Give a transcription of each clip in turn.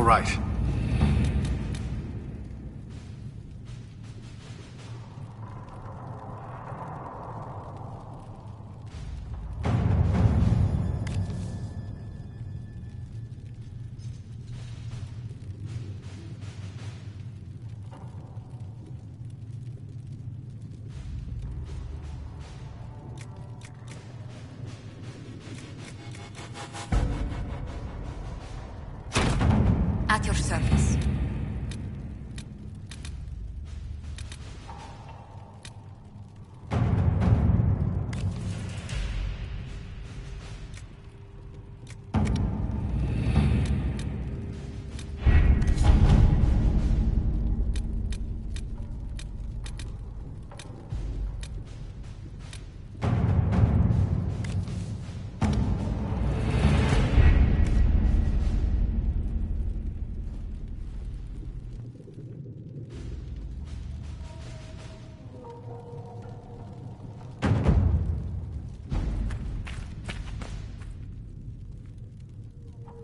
right. At your service.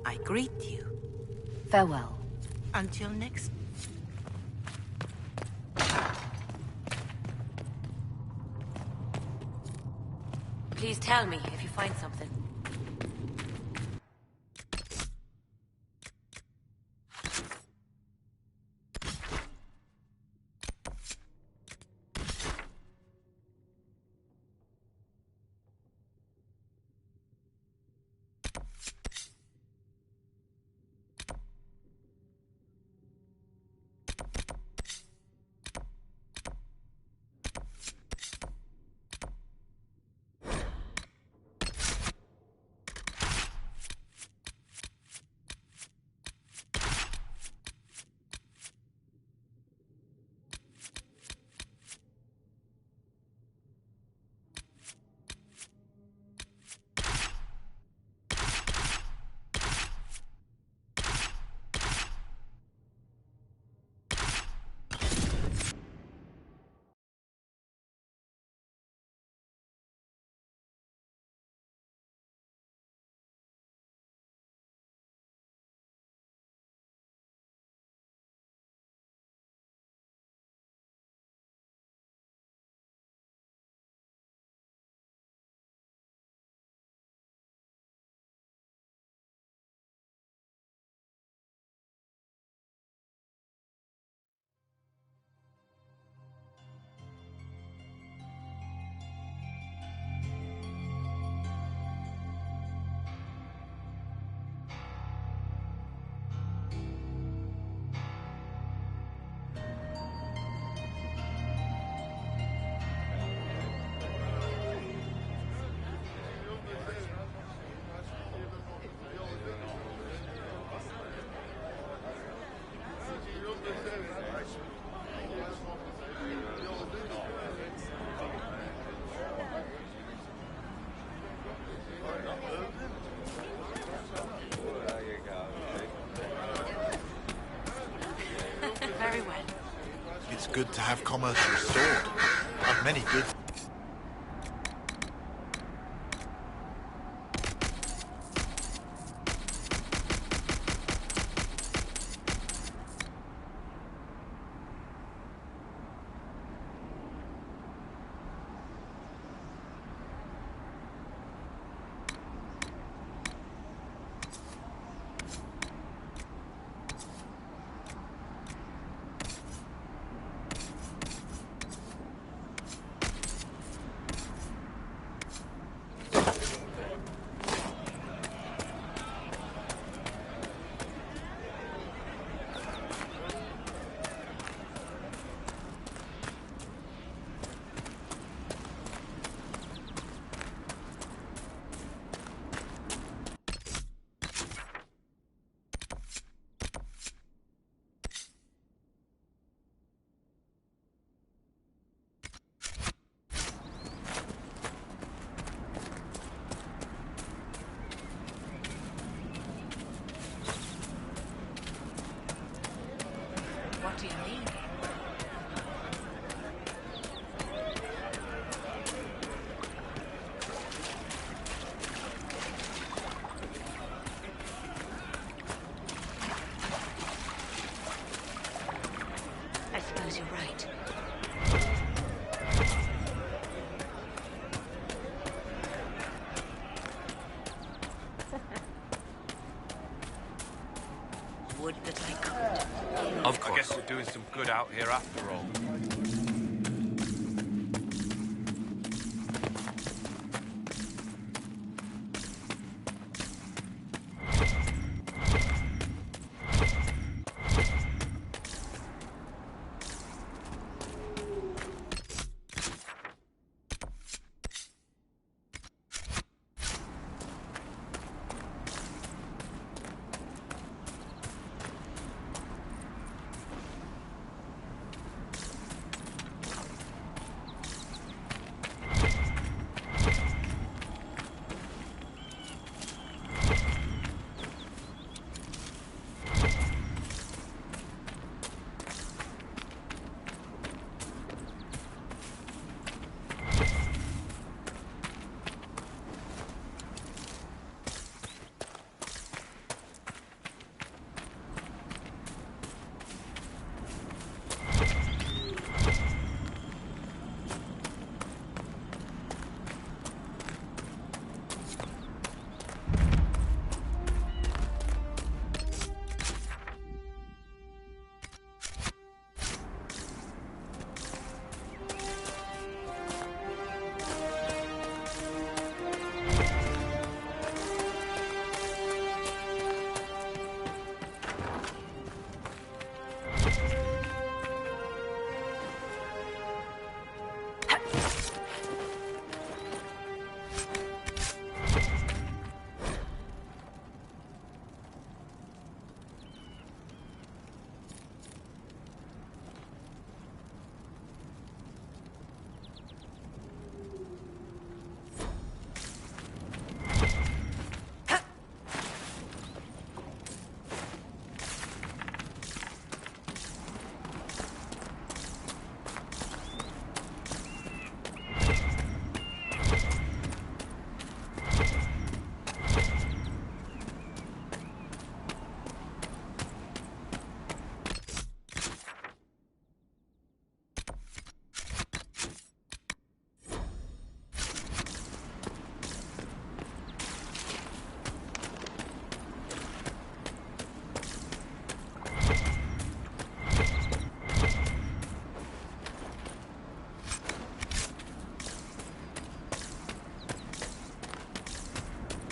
I greet you. Farewell. Until next. Please tell me if you find something. Very well. It's good to have commerce restored. Of many good things. What do you mean? would that I could. Of course. I guess we're doing some good out here after all.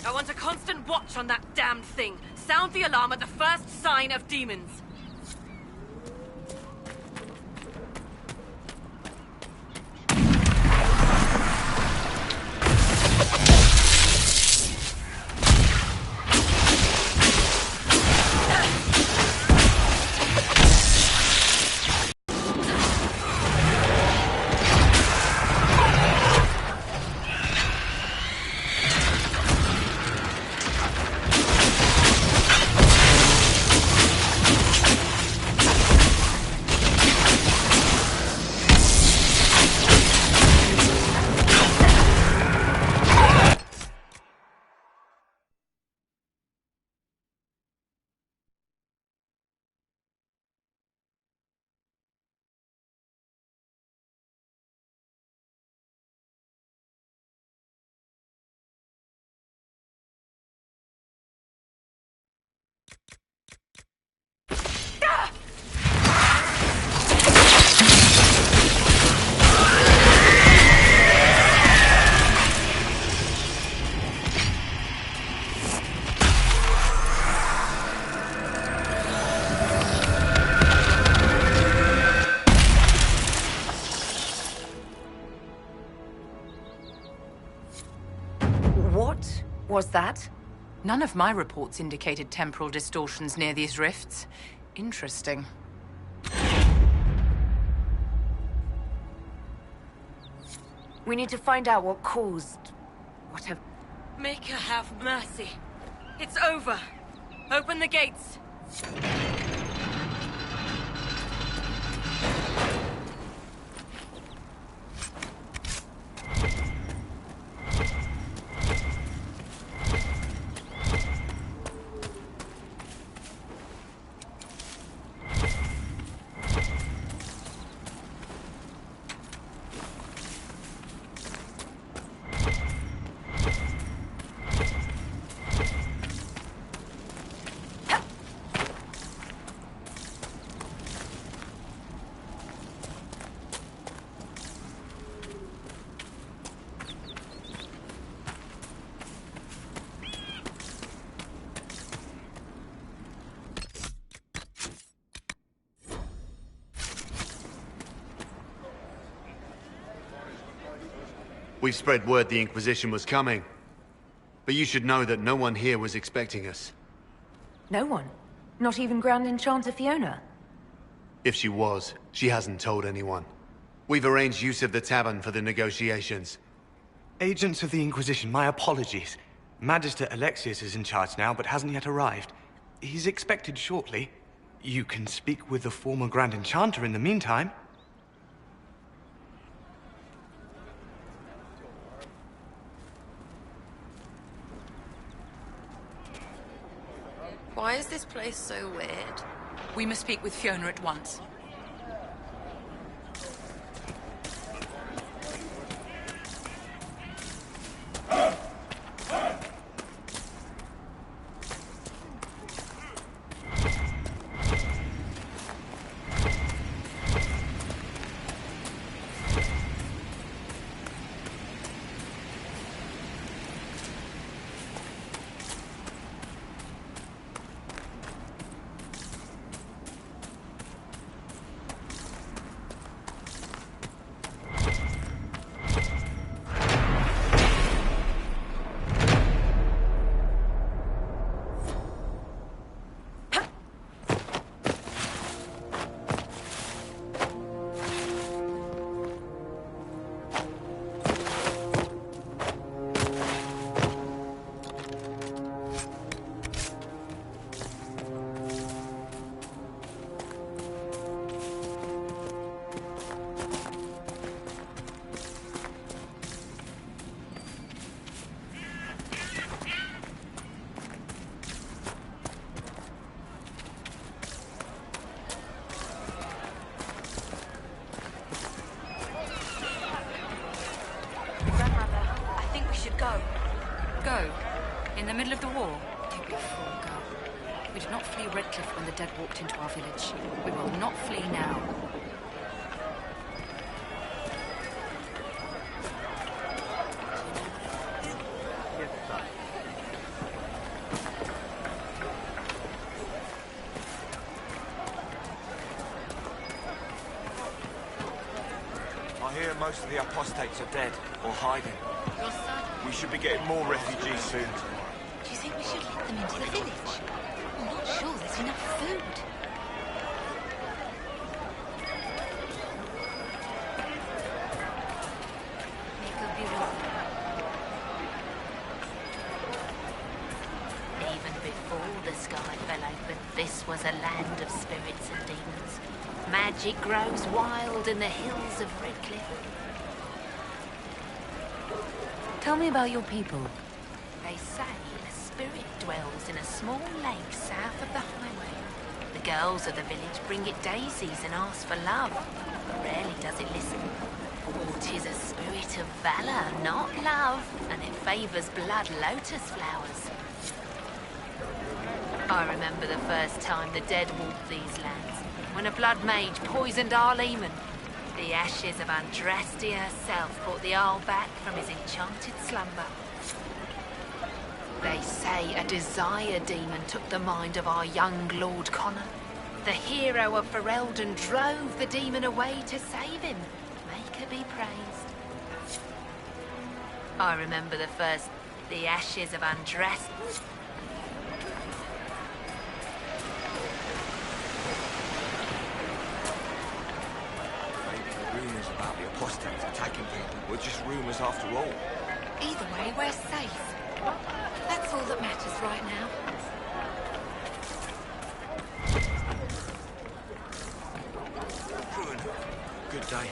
I want a constant watch on that damned thing. Sound the alarm at the first sign of demons. What was that? None of my reports indicated temporal distortions near these rifts. Interesting. We need to find out what caused... whatever. Make her have mercy. It's over. Open the gates. We've spread word the Inquisition was coming. But you should know that no one here was expecting us. No one? Not even Grand Enchanter Fiona? If she was, she hasn't told anyone. We've arranged use of the tavern for the negotiations. Agents of the Inquisition, my apologies. Magister Alexius is in charge now, but hasn't yet arrived. He's expected shortly. You can speak with the former Grand Enchanter in the meantime. Why is this place so weird? We must speak with Fiona at once. In the middle of the war? Don't be a fool, girl. We did not flee Redcliffe when the dead walked into our village. We will not flee now. I hear most of the apostates are dead or hiding. Your son? We should be getting more refugees soon. Do you think we should let them into the village? I'm not sure there's enough food. Make a beautiful. Even before the sky fell open, this was a land of spirits and demons. Magic grows wild in the hills of Redcliffe. Tell me about your people. They say a spirit dwells in a small lake south of the highway. The girls of the village bring it daisies and ask for love, but rarely does it listen. For 'tis a spirit of valor, not love, and it favors blood lotus flowers. I remember the first time the dead walked these lands, when a blood mage poisoned our leman. The ashes of Andraste herself brought the Arl back from his enchanted slumber. They say a desire demon took the mind of our young Lord Connor. The hero of Ferelden drove the demon away to save him. Make her be praised. I remember the ashes of Andraste. Rumours about the apostates attacking people were just rumours after all. Either way, we're safe. That's all that matters right now. Ruin. Good day.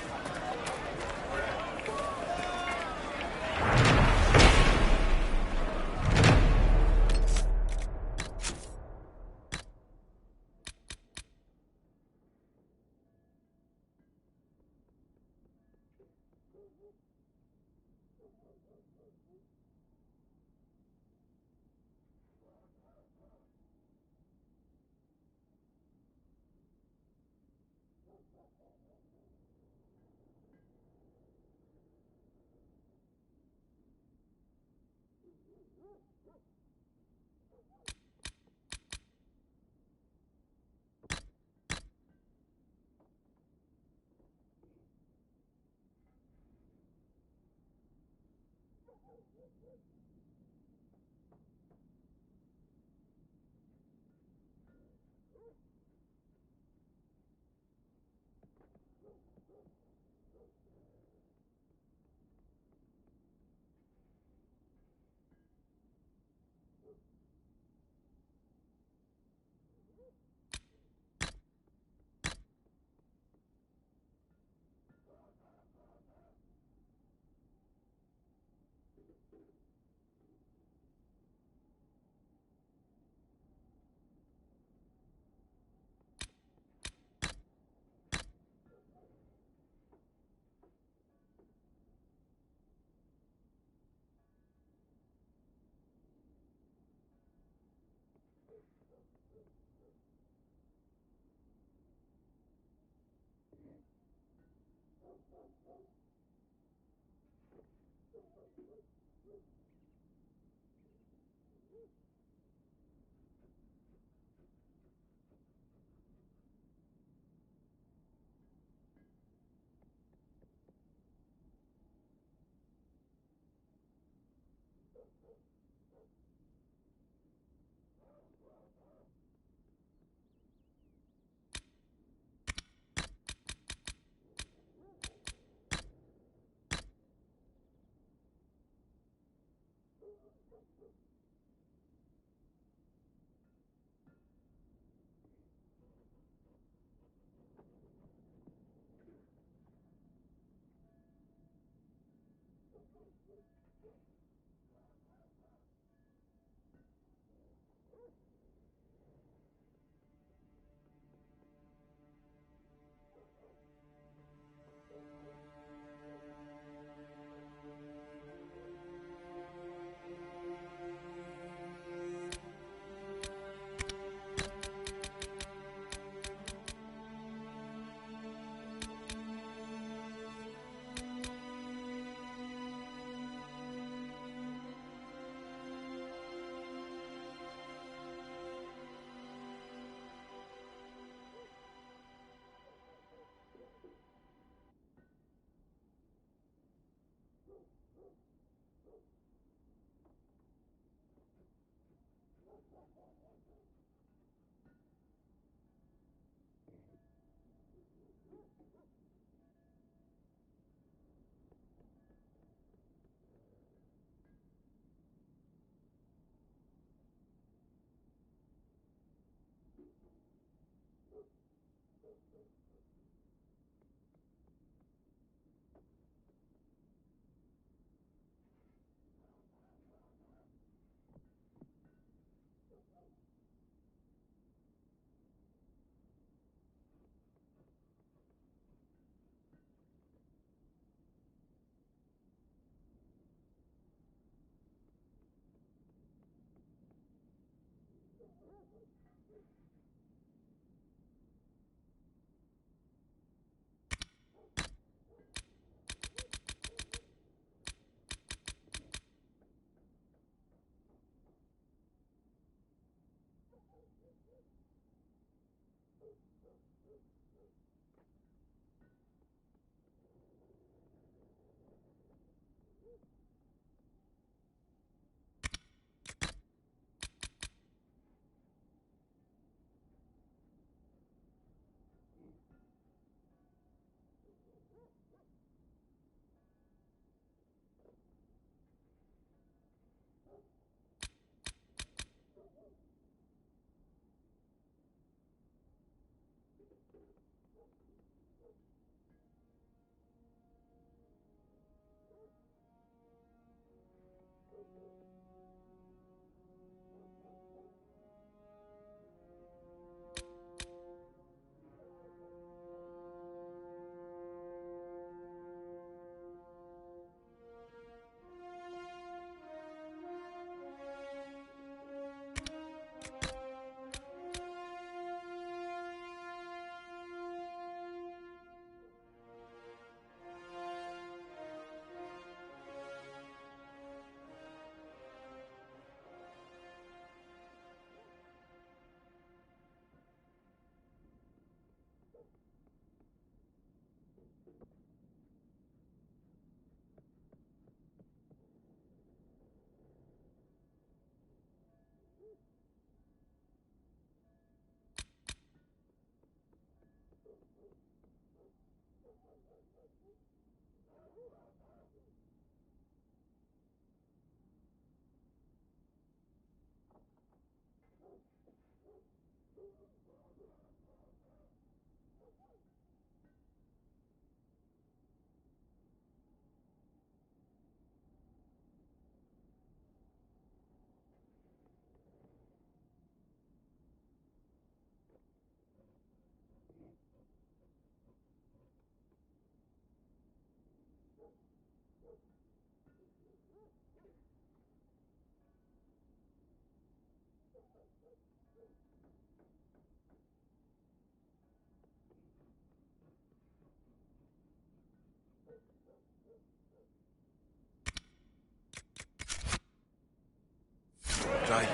Jay.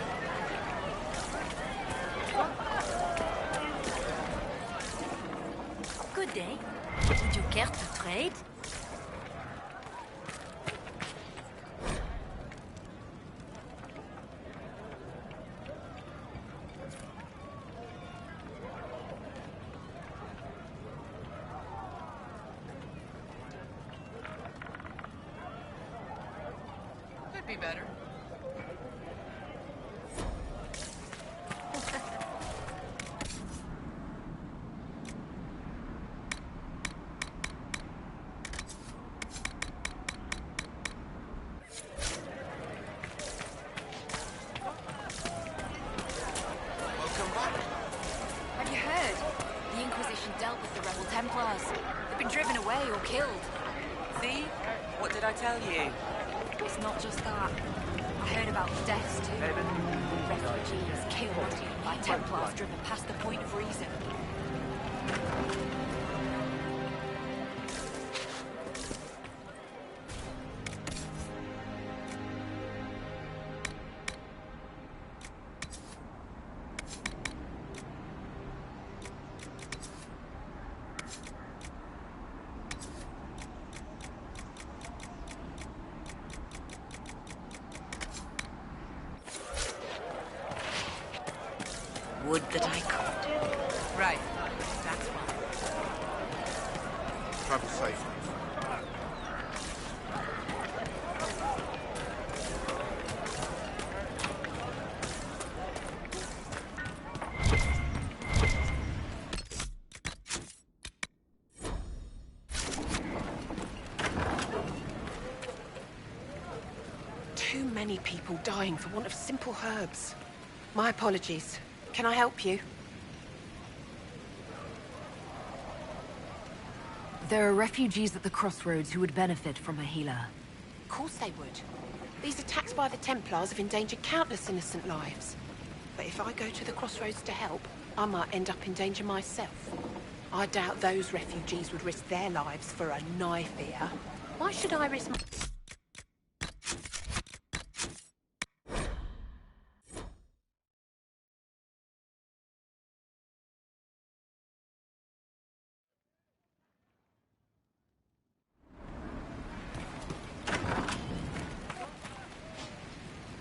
Good day. Would you care to trade? Could be better. Welcome back. Have you heard? The Inquisition dealt with the rebel Templars. They've been driven away or killed. See? What did I tell you? It's not just that. I heard about the deaths too. Refugees killed by Templars driven past the point of reason. Would that I could. Right. That's why. Travel safe. Too many people dying for want of simple herbs. My apologies. Can I help you? There are refugees at the crossroads who would benefit from a healer. Of course they would. These attacks by the Templars have endangered countless innocent lives. But if I go to the crossroads to help, I might end up in danger myself. I doubt those refugees would risk their lives for a knife here. Why should I risk my...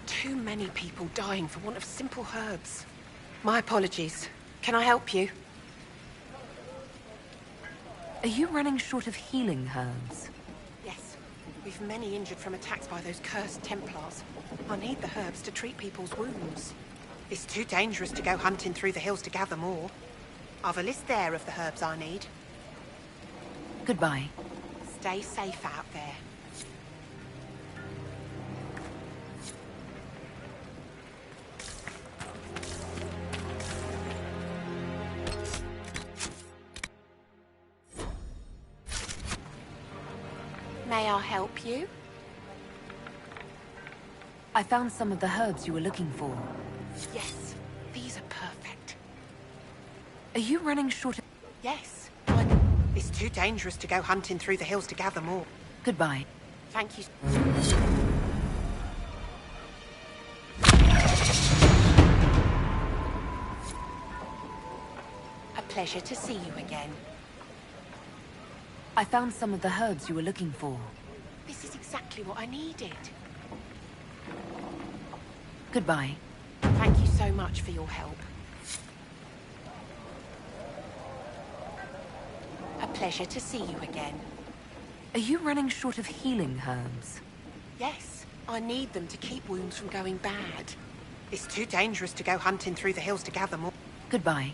Too many people dying for want of simple herbs. My apologies. Can I help you? Are you running short of healing herbs? Yes. We've many injured from attacks by those cursed Templars. I need the herbs to treat people's wounds. It's too dangerous to go hunting through the hills to gather more. I've a list there of the herbs I need. Goodbye. Stay safe out there. May I help you? I found some of the herbs you were looking for. Yes, these are perfect. Are you running short of... Yes. It's too dangerous to go hunting through the hills to gather more. Goodbye. Thank you. A pleasure to see you again. I found some of the herbs you were looking for. This is exactly what I needed. Goodbye. Thank you so much for your help. A pleasure to see you again. Are you running short of healing herbs? Yes, I need them to keep wounds from going bad. It's too dangerous to go hunting through the hills to gather more. Goodbye.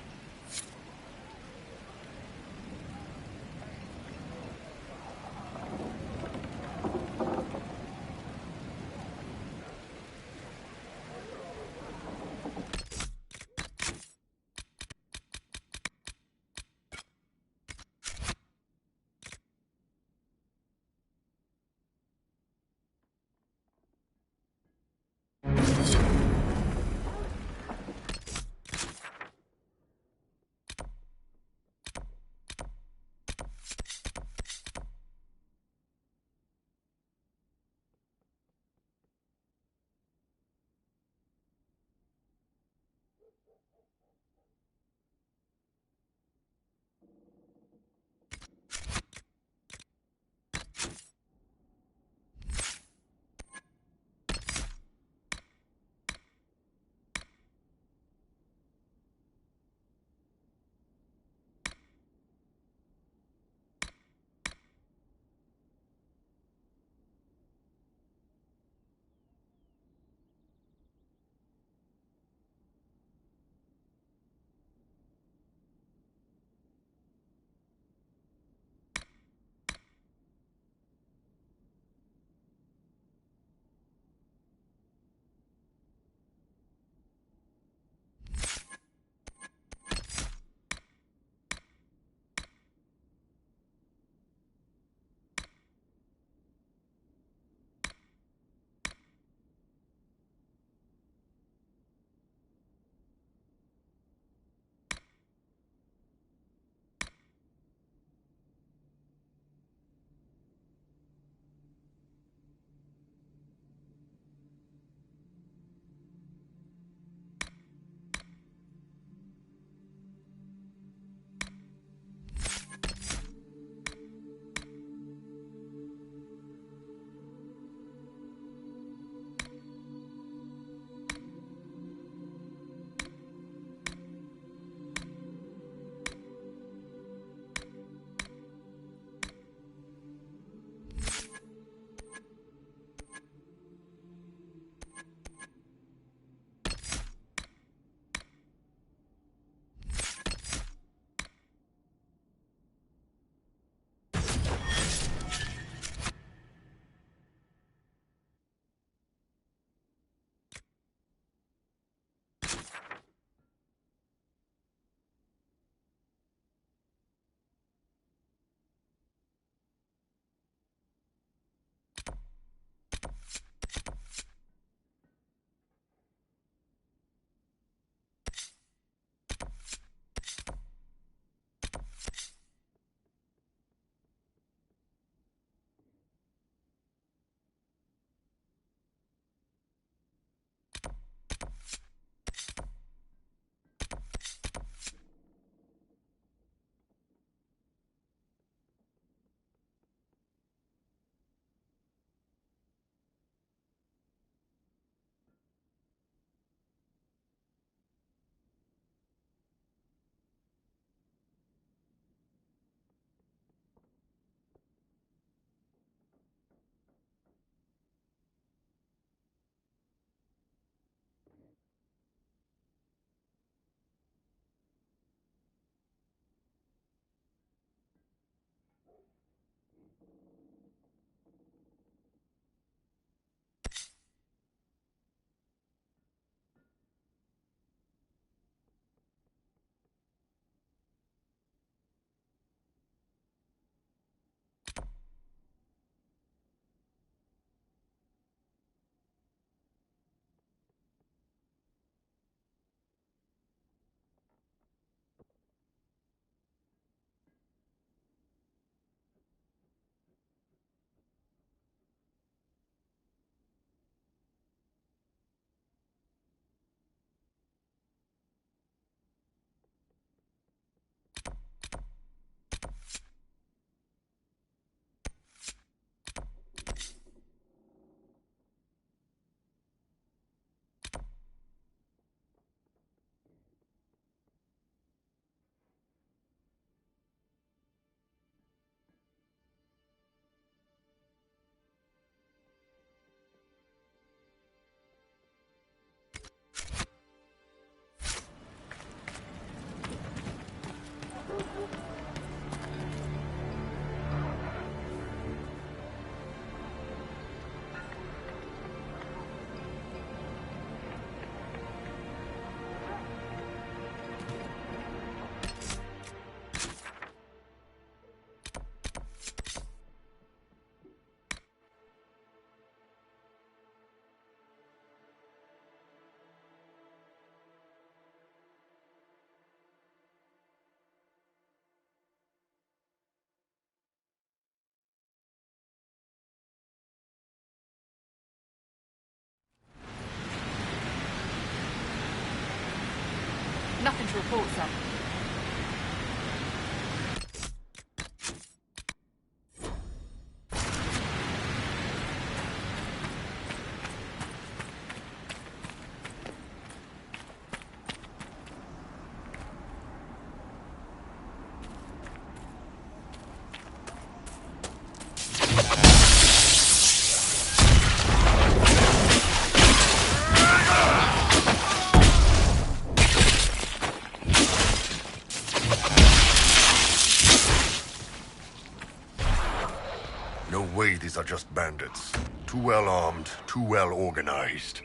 to report, sir. No way these are just bandits. Too well armed, too well organized.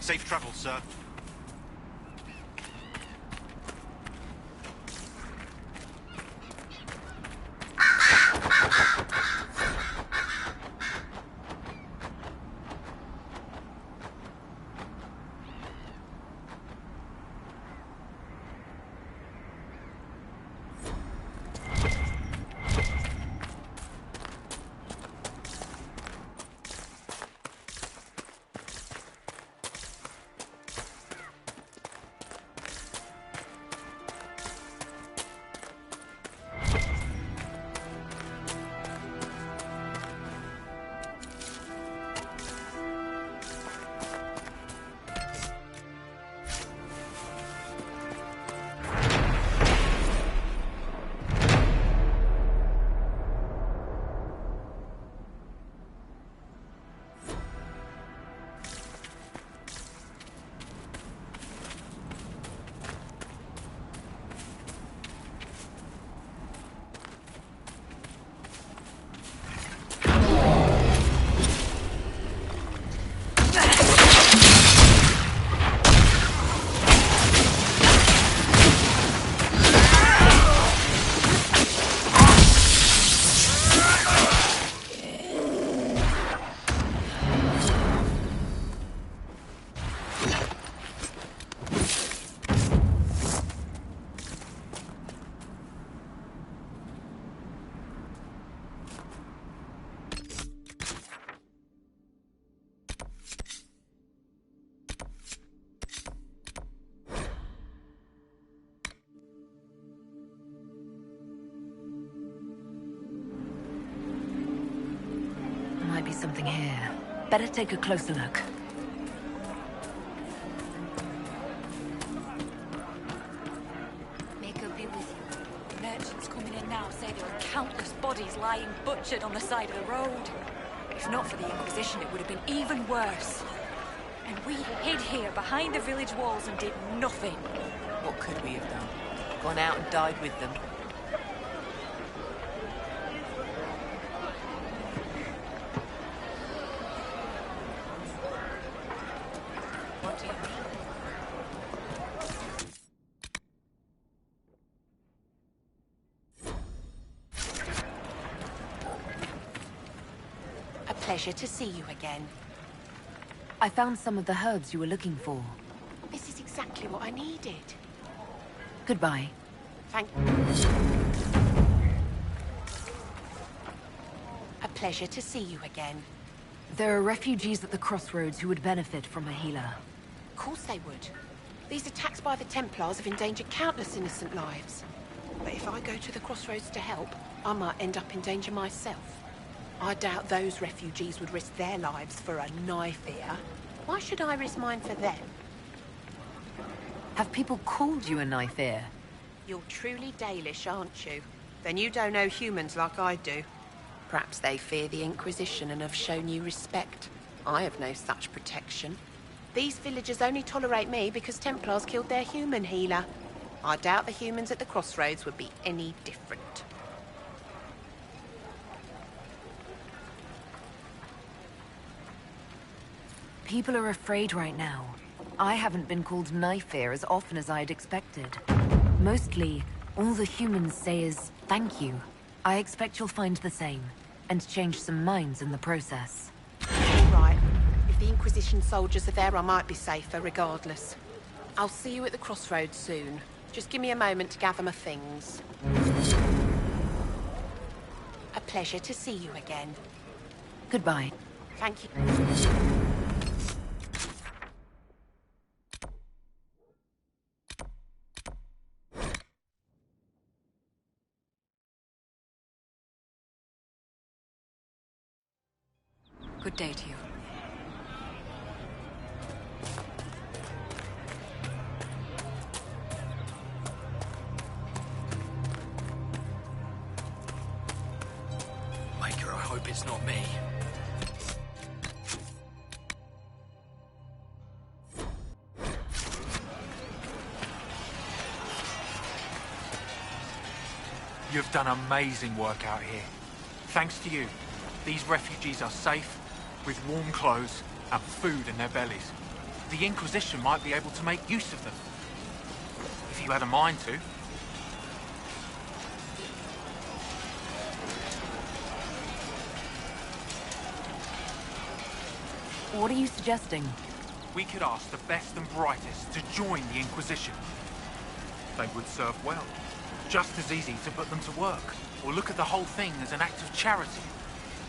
Safe travel, sir. something here. Better take a closer look. May God be with you. Merchants coming in now say there are countless bodies lying butchered on the side of the road. If not for the Inquisition, it would have been even worse. And we hid here behind the village walls and did nothing. What could we have done? Gone out and died with them? What do you mean? A pleasure to see you again. I found some of the herbs you were looking for. This is exactly what I needed. Goodbye. Thank... A pleasure to see you again. There are refugees at the crossroads who would benefit from a healer. Of course they would. These attacks by the Templars have endangered countless innocent lives. But if I go to the crossroads to help, I might end up in danger myself. I doubt those refugees would risk their lives for a knife here. Why should I risk mine for them? Have people called you a knife ear? You're truly Dalish, aren't you? Then you don't know humans like I do. Perhaps they fear the Inquisition and have shown you respect. I have no such protection. These villagers only tolerate me because Templars killed their human healer. I doubt the humans at the crossroads would be any different. People are afraid right now. I haven't been called knife ear as often as I'd expected. Mostly, all the humans say is, thank you. I expect you'll find the same, and change some minds in the process. All right. If the Inquisition soldiers are there, I might be safer regardless. I'll see you at the crossroads soon. Just give me a moment to gather my things. A pleasure to see you again. Goodbye. Thank you. Good day to you. Maker, I hope it's not me. You've done amazing work out here. Thanks to you, these refugees are safe, with warm clothes and food in their bellies. The Inquisition might be able to make use of them. If you had a mind to. What are you suggesting? We could ask the best and brightest to join the Inquisition. They would serve well. Just as easy to put them to work, or look at the whole thing as an act of charity.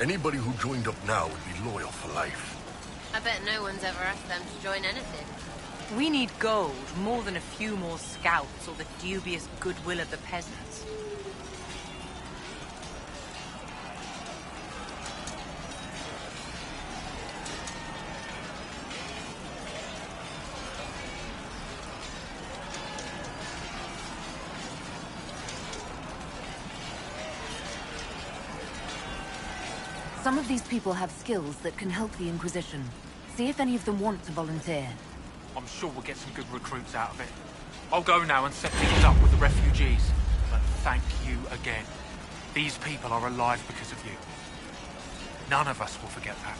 Anybody who joined up now would be loyal for life. I bet no one's ever asked them to join anything. We need gold more than a few more scouts or the dubious goodwill of the peasants. Some of these people have skills that can help the Inquisition. See if any of them want to volunteer. I'm sure we'll get some good recruits out of it. I'll go now and set things up with the refugees. But thank you again. These people are alive because of you. None of us will forget that.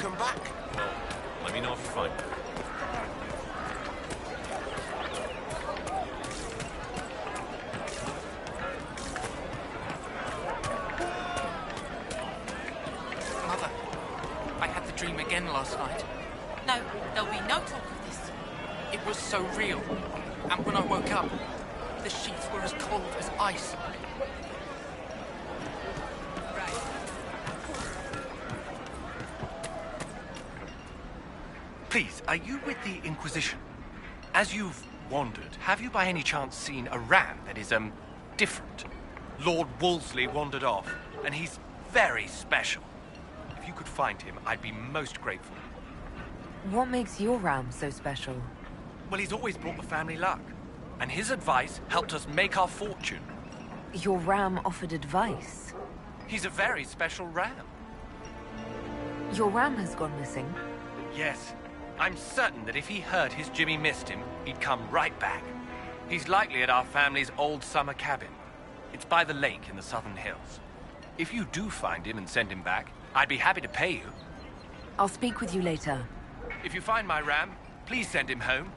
come back. Well, let me know if you find it. Mother, I had the dream again last night. No, there'll be no talk of this. It was so real. And when I woke up, the sheets were as cold as ice. Please, are you with the Inquisition? As you've wandered, have you by any chance seen a ram that is, different? Lord Wolseley wandered off, and he's very special. If you could find him, I'd be most grateful. What makes your ram so special? Well, he's always brought the family luck, and his advice helped us make our fortune. Your ram offered advice? He's a very special ram. Your ram has gone missing? Yes. I'm certain that if he heard his Jimmy missed him, he'd come right back. He's likely at our family's old summer cabin. It's by the lake in the southern hills. If you do find him and send him back, I'd be happy to pay you. I'll speak with you later. If you find my ram, please send him home.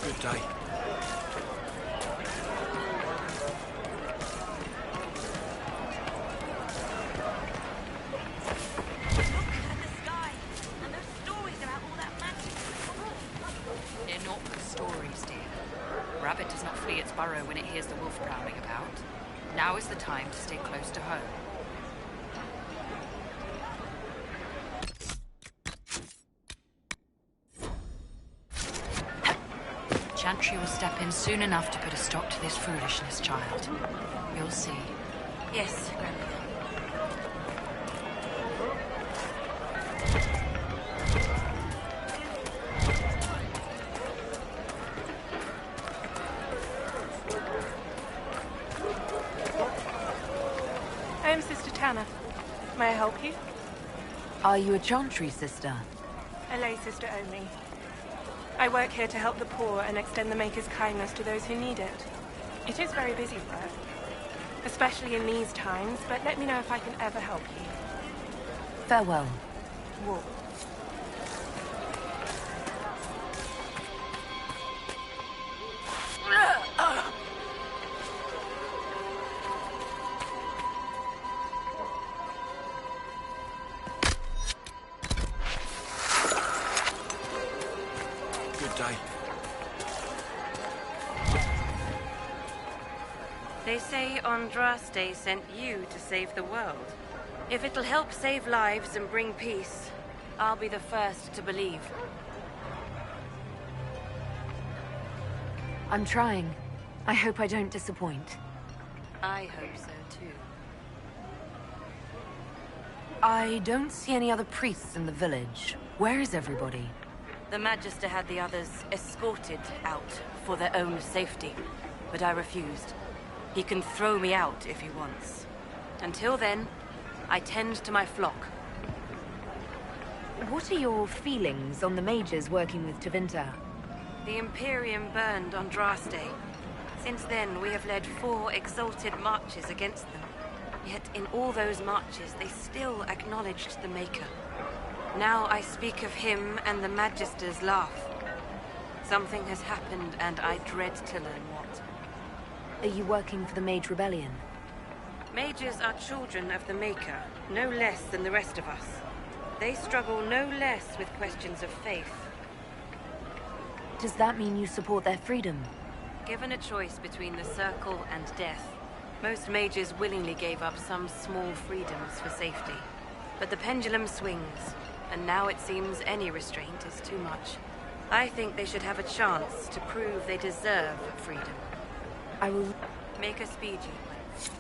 Good day. They're not stories, dear. Rabbit does not flee its burrow when it hears the wolf prowling about. Now is the time to stay close to home. Chantry will step in soon enough to put a stop to this foolishness, child. You'll see. Yes, Grandpa. I'm Sister Tanner. May I help you? Are you a Chantry sister? A lay sister only. I work here to help the poor and extend the Maker's kindness to those who need it. It is very busy work, especially in these times, but let me know if I can ever help you. Farewell. Walk. Good day. They say Andraste sent you to save the world. If it'll help save lives and bring peace, I'll be the first to believe. I'm trying. I hope I don't disappoint. I hope so too. I don't see any other priests in the village. Where is everybody? The Magister had the others escorted out for their own safety, but I refused. He can throw me out if he wants. Until then, I tend to my flock. What are your feelings on the mages working with Tevinter? The Imperium burned Andraste. Since then, we have led 4 exalted marches against them. Yet in all those marches, they still acknowledged the Maker. Now I speak of him and the Magisters laugh. Something has happened, and I dread to learn what. Are you working for the Mage Rebellion? Mages are children of the Maker, no less than the rest of us. They struggle no less with questions of faith. Does that mean you support their freedom? Given a choice between the Circle and death, most mages willingly gave up some small freedoms for safety. But the pendulum swings, and now it seems any restraint is too much. I think they should have a chance to prove they deserve freedom. I will... Make a speed, you.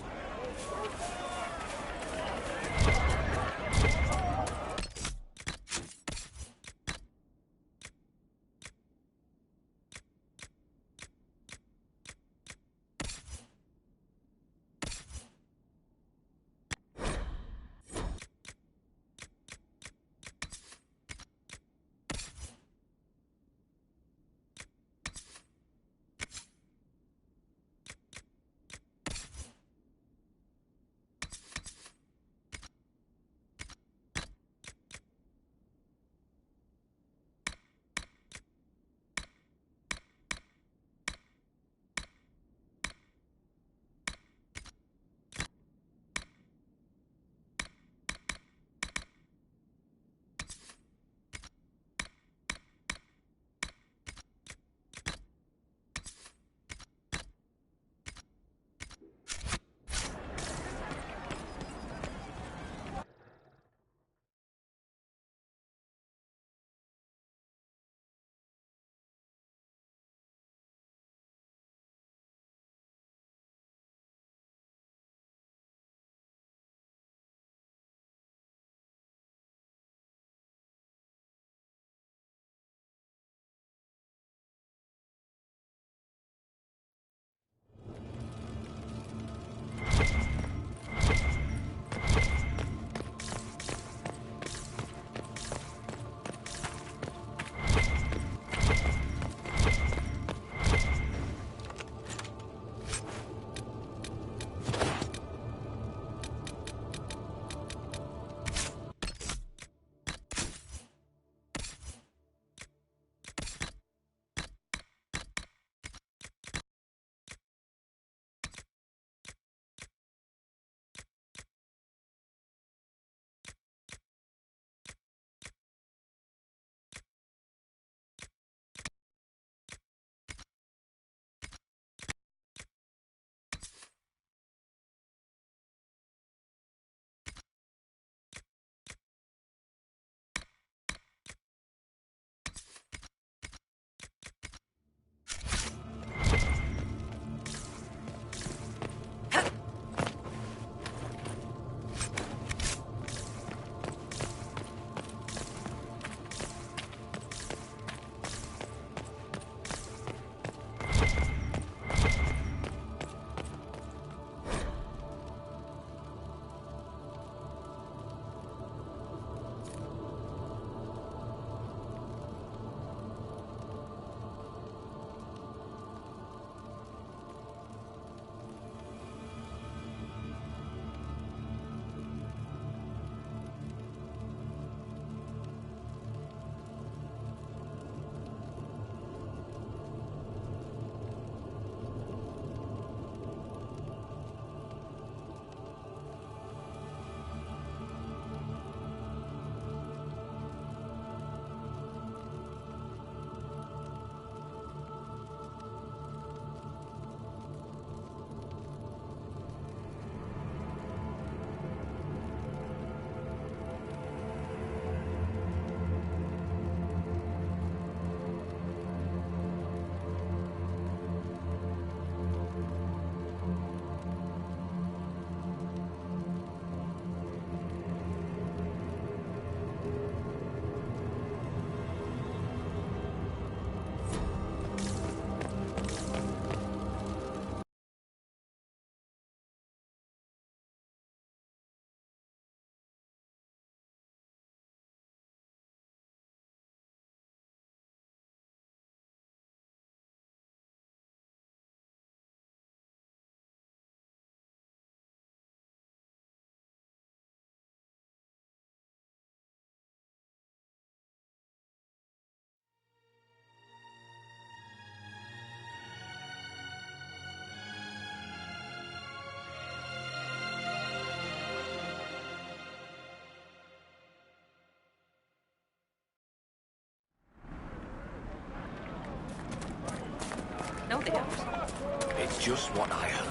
just what I heard.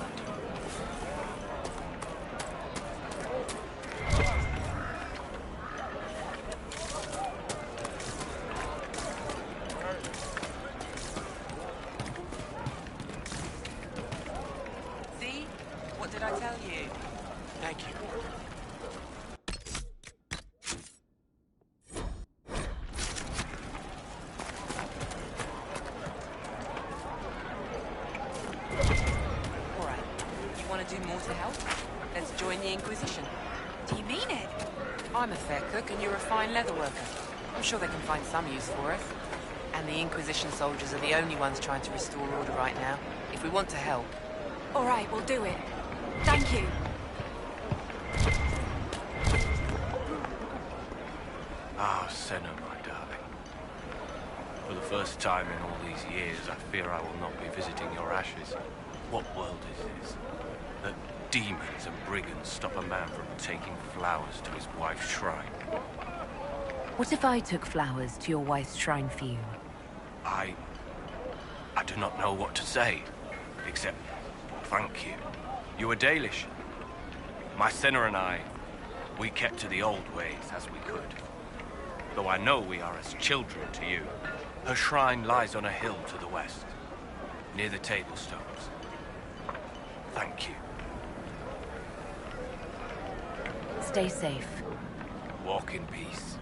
See? What did I tell you? Thank you. All right. You want to do more to help? Let's join the Inquisition. Do you mean it? I'm a fair cook and you're a fine leather worker. I'm sure they can find some use for us. And the Inquisition soldiers are the only ones trying to restore order right now. If we want to help. All right, we'll do it. Thank you. Ah, Senna, my darling. For the first time in all these years, I fear I will not be visiting your ashes. What world is this? That demons and brigands stop a man from taking flowers to his wife's shrine. What if I took flowers to your wife's shrine for you? I do not know what to say, except thank you. You were Dalish. My Senna and I, we kept to the old ways as we could. Though I know we are as children to you. Her shrine lies on a hill to the west, near the table stones. Thank you. Stay safe. Walk in peace.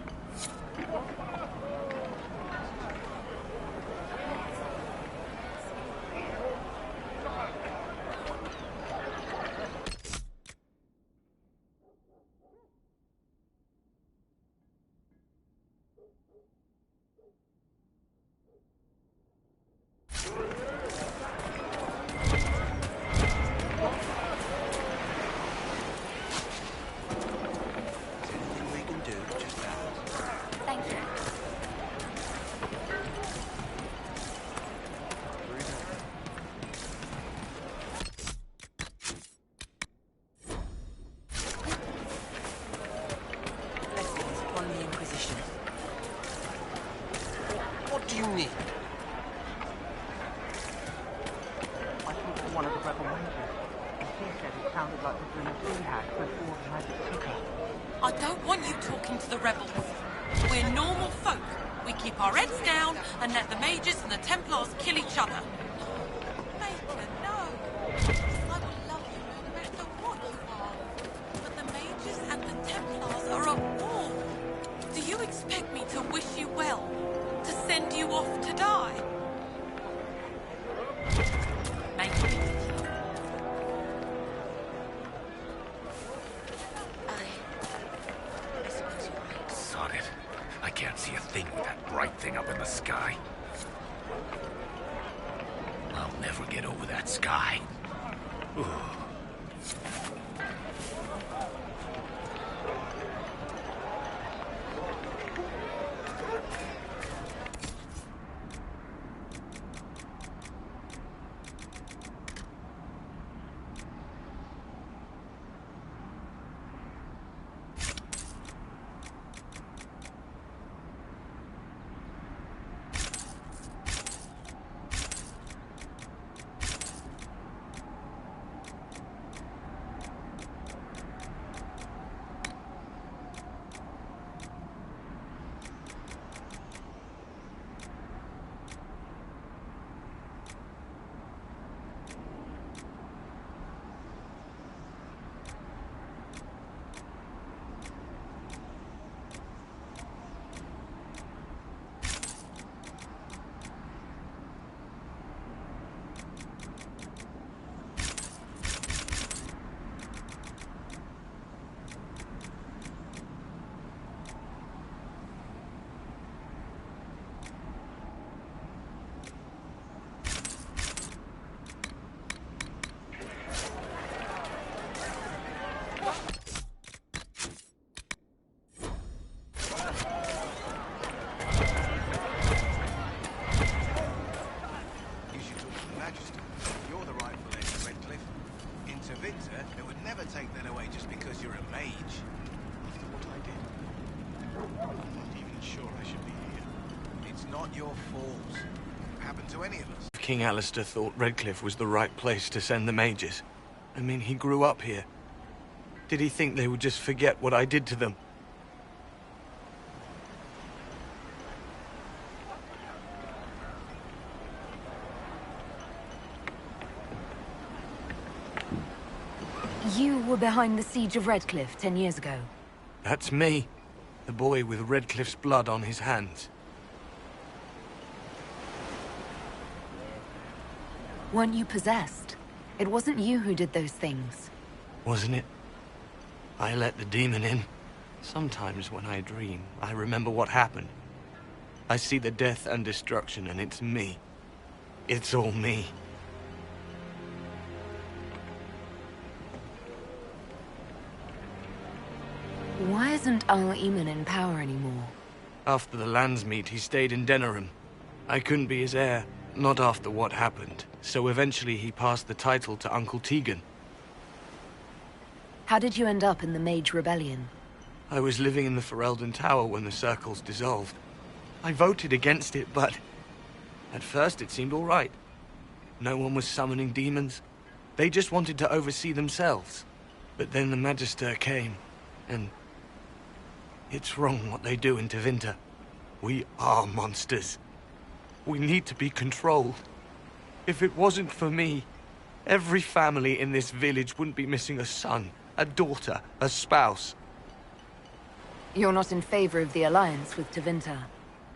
What do you need? I talked to one of the rebel rangers. He said it sounded like the Blue Sea had before the magic took her. I don't want you talking to the rebels. We're normal folk. We keep our heads down and let the mages and the Templars kill each other. Maker, no. I will love you no matter what you are. But the mages and the Templars are at war. Do you expect me to wish you well? To send you off to die? Sod it. I can't see a thing with that bright thing up in the sky. I'll never get over that sky. Ooh. take that away just because you're a mage. After what I did, I'm not even sure I should be here. It's not your fault. It could happen to any of us. King Alistair thought Redcliffe was the right place to send the mages. I mean, he grew up here. Did he think they would just forget what I did to them? You were behind the siege of Redcliffe 10 years ago. That's me. The boy with Redcliffe's blood on his hands. Weren't you possessed? It wasn't you who did those things. Wasn't it? I let the demon in. Sometimes when I dream, I remember what happened. I see the death and destruction, and it's me. It's all me. Why isn't Al-Eman in power anymore? After the lands meet, he stayed in Denerim. I couldn't be his heir, not after what happened. So eventually he passed the title to Uncle Tegan. How did you end up in the Mage Rebellion? I was living in the Ferelden Tower when the circles dissolved. I voted against it, but at first it seemed all right. No one was summoning demons. They just wanted to oversee themselves. But then the Magister came, and it's wrong what they do in Tevinter. We are monsters. We need to be controlled. If it wasn't for me, every family in this village wouldn't be missing a son, a daughter, a spouse. You're not in favor of the alliance with Tevinter?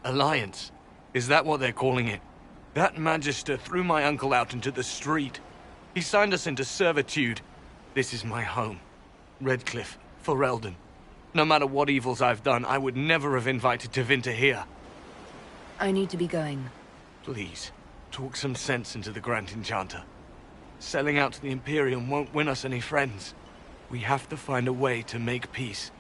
Alliance? Is that what they're calling it? That Magister threw my uncle out into the street. He signed us into servitude. This is my home. Redcliffe, Ferelden. No matter what evils I've done, I would never have invited Tevinter here. I need to be going. Please, talk some sense into the Grand Enchanter. Selling out to the Imperium won't win us any friends. We have to find a way to make peace.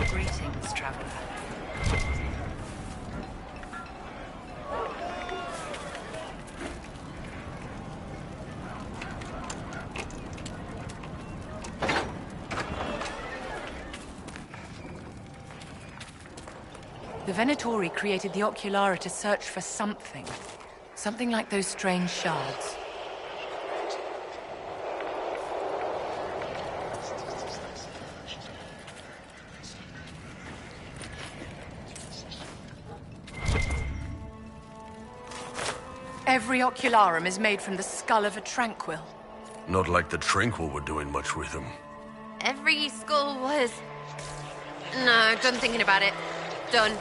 Greetings, traveler. The Venatori created the Oculara to search for something. Something like those strange shards. Every Ocularum is made from the skull of a Tranquil. Not like the Tranquil were doing much with him. Every skull was... No, done thinking about it. Done.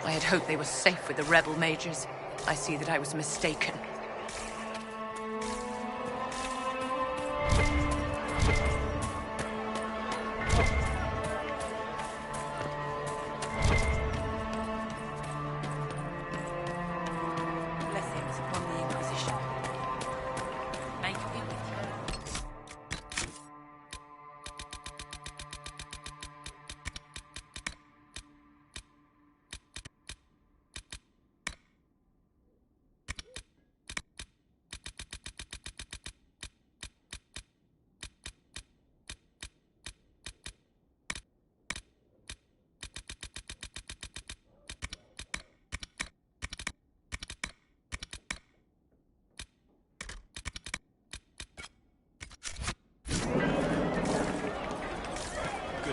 I had hoped they were safe with the rebel mages. I see that I was mistaken. Blessings upon the Inquisition. May it be with you.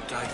day.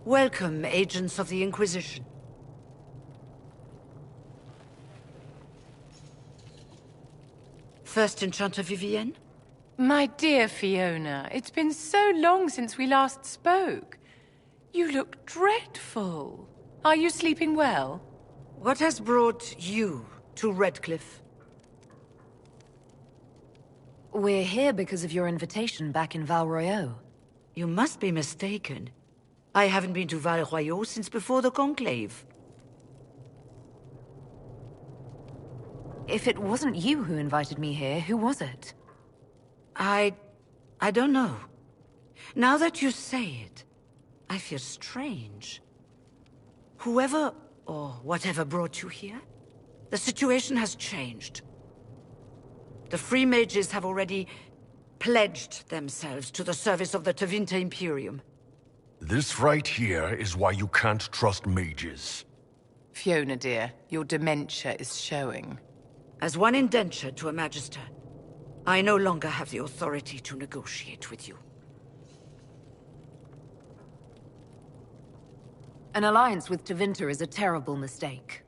Welcome, agents of the Inquisition. First Enchanter Vivienne? My dear Fiona, it's been so long since we last spoke. You look dreadful. Are you sleeping well? What has brought you to Redcliffe? We're here because of your invitation back in Val Royeaux. You must be mistaken. I haven't been to Val Royeaux since before the Conclave. If it wasn't you who invited me here, who was it? I don't know. Now that you say it, I feel strange. Whoever or whatever brought you here, the situation has changed. The Free Mages have already pledged themselves to the service of the Tevinter Imperium. This right here is why you can't trust mages. Fiona, dear, your dementia is showing. As one indentured to a Magister, I no longer have the authority to negotiate with you. An alliance with Tevinter is a terrible mistake.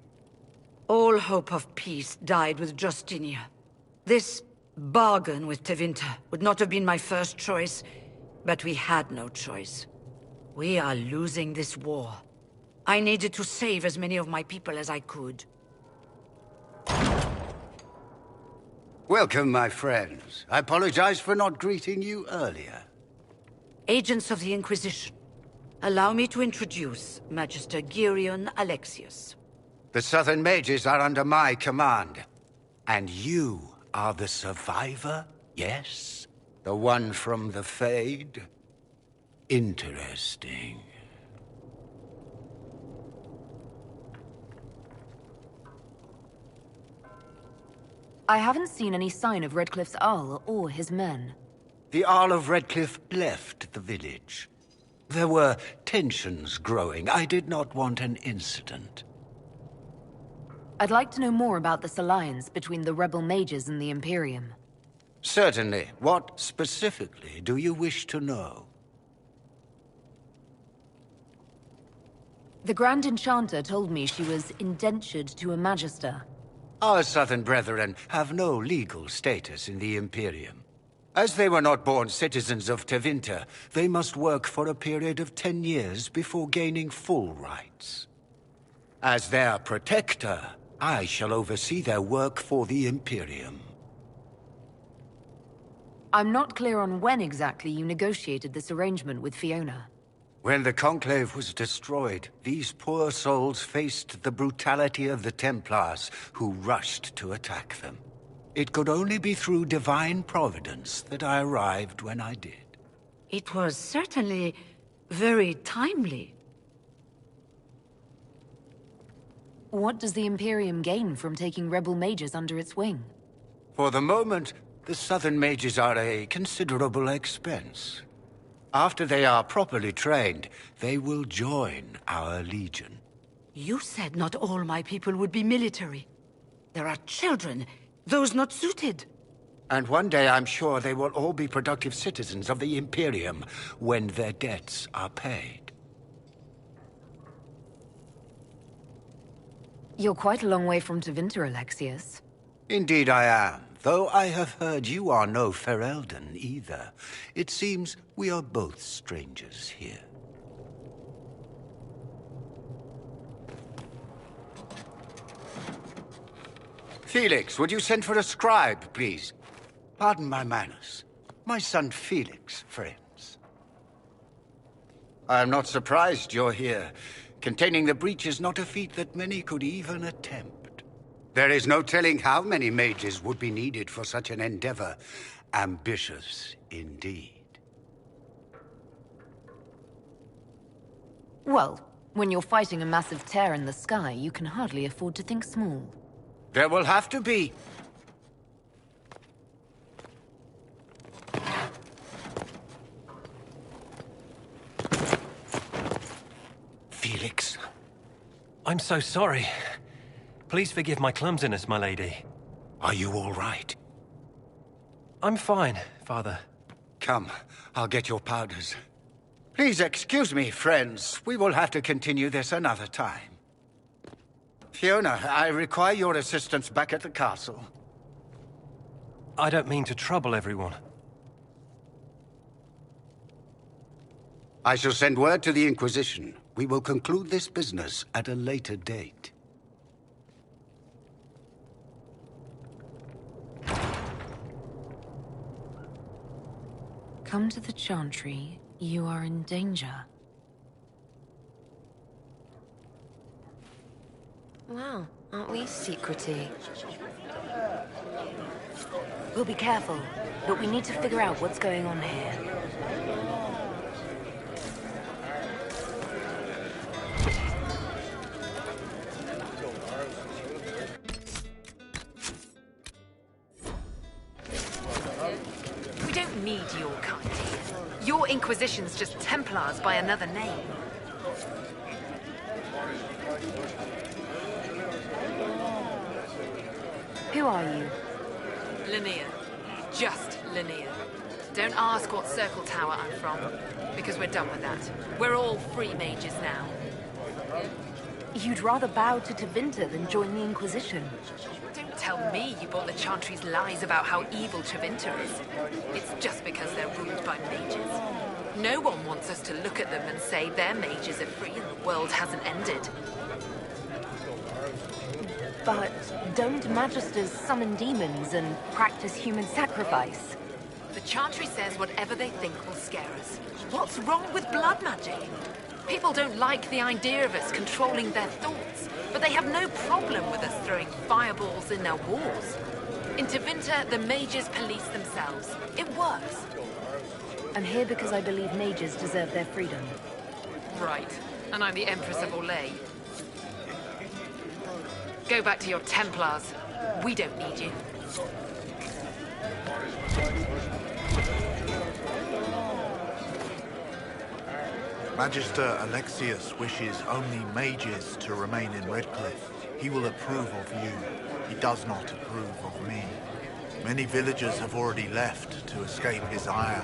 All hope of peace died with Justinia. This bargain with Tevinter would not have been my first choice, but we had no choice. We are losing this war. I needed to save as many of my people as I could. Welcome, my friends. I apologize for not greeting you earlier. Agents of the Inquisition, allow me to introduce Magister Girion Alexius. The Southern Mages are under my command. And you are the survivor, yes? The one from the Fade? Interesting. I haven't seen any sign of Redcliffe's Arl or his men. The Arl of Redcliffe left the village. There were tensions growing. I did not want an incident. I'd like to know more about this alliance between the rebel mages and the Imperium. Certainly. What specifically do you wish to know? The Grand Enchanter told me she was indentured to a Magister. Our Southern brethren have no legal status in the Imperium. As they were not born citizens of Tevinter, they must work for a period of 10 years before gaining full rights. As their protector, I shall oversee their work for the Imperium. I'm not clear on when exactly you negotiated this arrangement with Fiona. When the Conclave was destroyed, these poor souls faced the brutality of the Templars, who rushed to attack them. It could only be through divine providence that I arrived when I did. It was certainly very timely. What does the Imperium gain from taking rebel mages under its wing? For the moment, the Southern Mages are a considerable expense. After they are properly trained, they will join our Legion. You said not all my people would be military. There are children, those not suited. And one day I'm sure they will all be productive citizens of the Imperium when their debts are paid. You're quite a long way from Tevinter, Alexius. Indeed I am, though I have heard you are no Ferelden either. It seems we are both strangers here. Felix, would you send for a scribe, please? Pardon my manners. My son Felix, friends. I am not surprised you're here. Containing the breach is not a feat that many could even attempt. There is no telling how many mages would be needed for such an endeavor. Ambitious indeed. Well, when you're fighting a massive tear in the sky, you can hardly afford to think small. There will have to be. Felix. I'm so sorry. Please forgive my clumsiness, my lady. Are you all right? I'm fine, Father. Come, I'll get your powders. Please excuse me, friends. We will have to continue this another time. Fiona, I require your assistance back at the castle. I don't mean to trouble everyone. I shall send word to the Inquisition. We will conclude this business at a later date. Come to the Chantry. You are in danger. Wow, aren't we secrety? We'll be careful, but we need to figure out what's going on here. We don't need your kind here. Your Inquisition's just Templars by another name. Who are you? Linnea. Just Linnea. Don't ask what Circle Tower I'm from, because we're done with that. We're all free mages now. You'd rather bow to Tevinter than join the Inquisition. Don't tell me you bought the Chantry's lies about how evil Tevinter is. It's just because they're ruled by mages. No one wants us to look at them and say their mages are free and the world hasn't ended. But don't Magisters summon demons and practice human sacrifice? The Chantry says whatever they think will scare us. What's wrong with blood magic? People don't like the idea of us controlling their thoughts, but they have no problem with us throwing fireballs in their wars. In Tevinter, the mages police themselves. It works. I'm here because I believe mages deserve their freedom. Right. And I'm the Empress of Orlais. Go back to your Templars. We don't need you. Magister Alexius wishes only mages to remain in Redcliffe. He will approve of you. He does not approve of me. Many villagers have already left to escape his ire.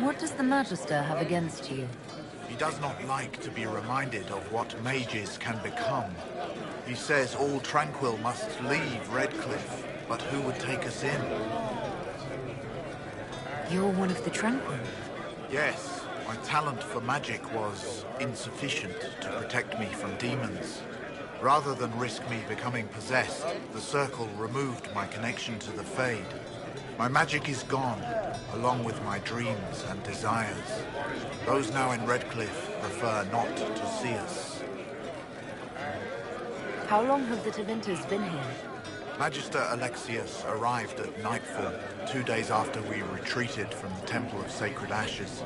What does the Magister have against you? He does not like to be reminded of what mages can become. He says all Tranquil must leave Redcliffe, but who would take us in? You're one of the Tranquil. Yes, my talent for magic was insufficient to protect me from demons. Rather than risk me becoming possessed, the Circle removed my connection to the Fade. My magic is gone, along with my dreams and desires. Those now in Redcliffe prefer not to see us. How long have the Tevinters been here? Magister Alexius arrived at nightfall, 2 days after we retreated from the Temple of Sacred Ashes.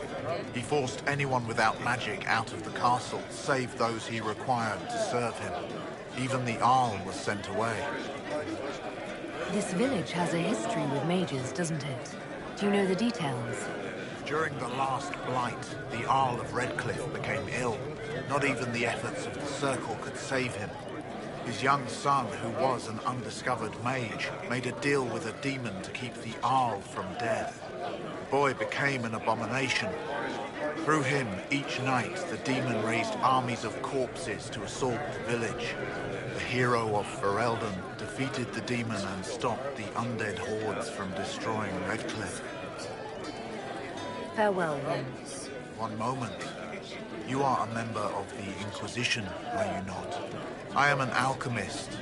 He forced anyone without magic out of the castle, save those he required to serve him. Even the Arl was sent away. This village has a history with mages, doesn't it? Do you know the details? During the last blight, the Arl of Redcliffe became ill. Not even the efforts of the Circle could save him. His young son, who was an undiscovered mage, made a deal with a demon to keep the Arl from death. The boy became an abomination. Through him, each night, the demon raised armies of corpses to assault the village. The hero of Ferelden defeated the demon and stopped the undead hordes from destroying Redcliffe. Farewell, then. One moment. You are a member of the Inquisition, are you not? I am an alchemist.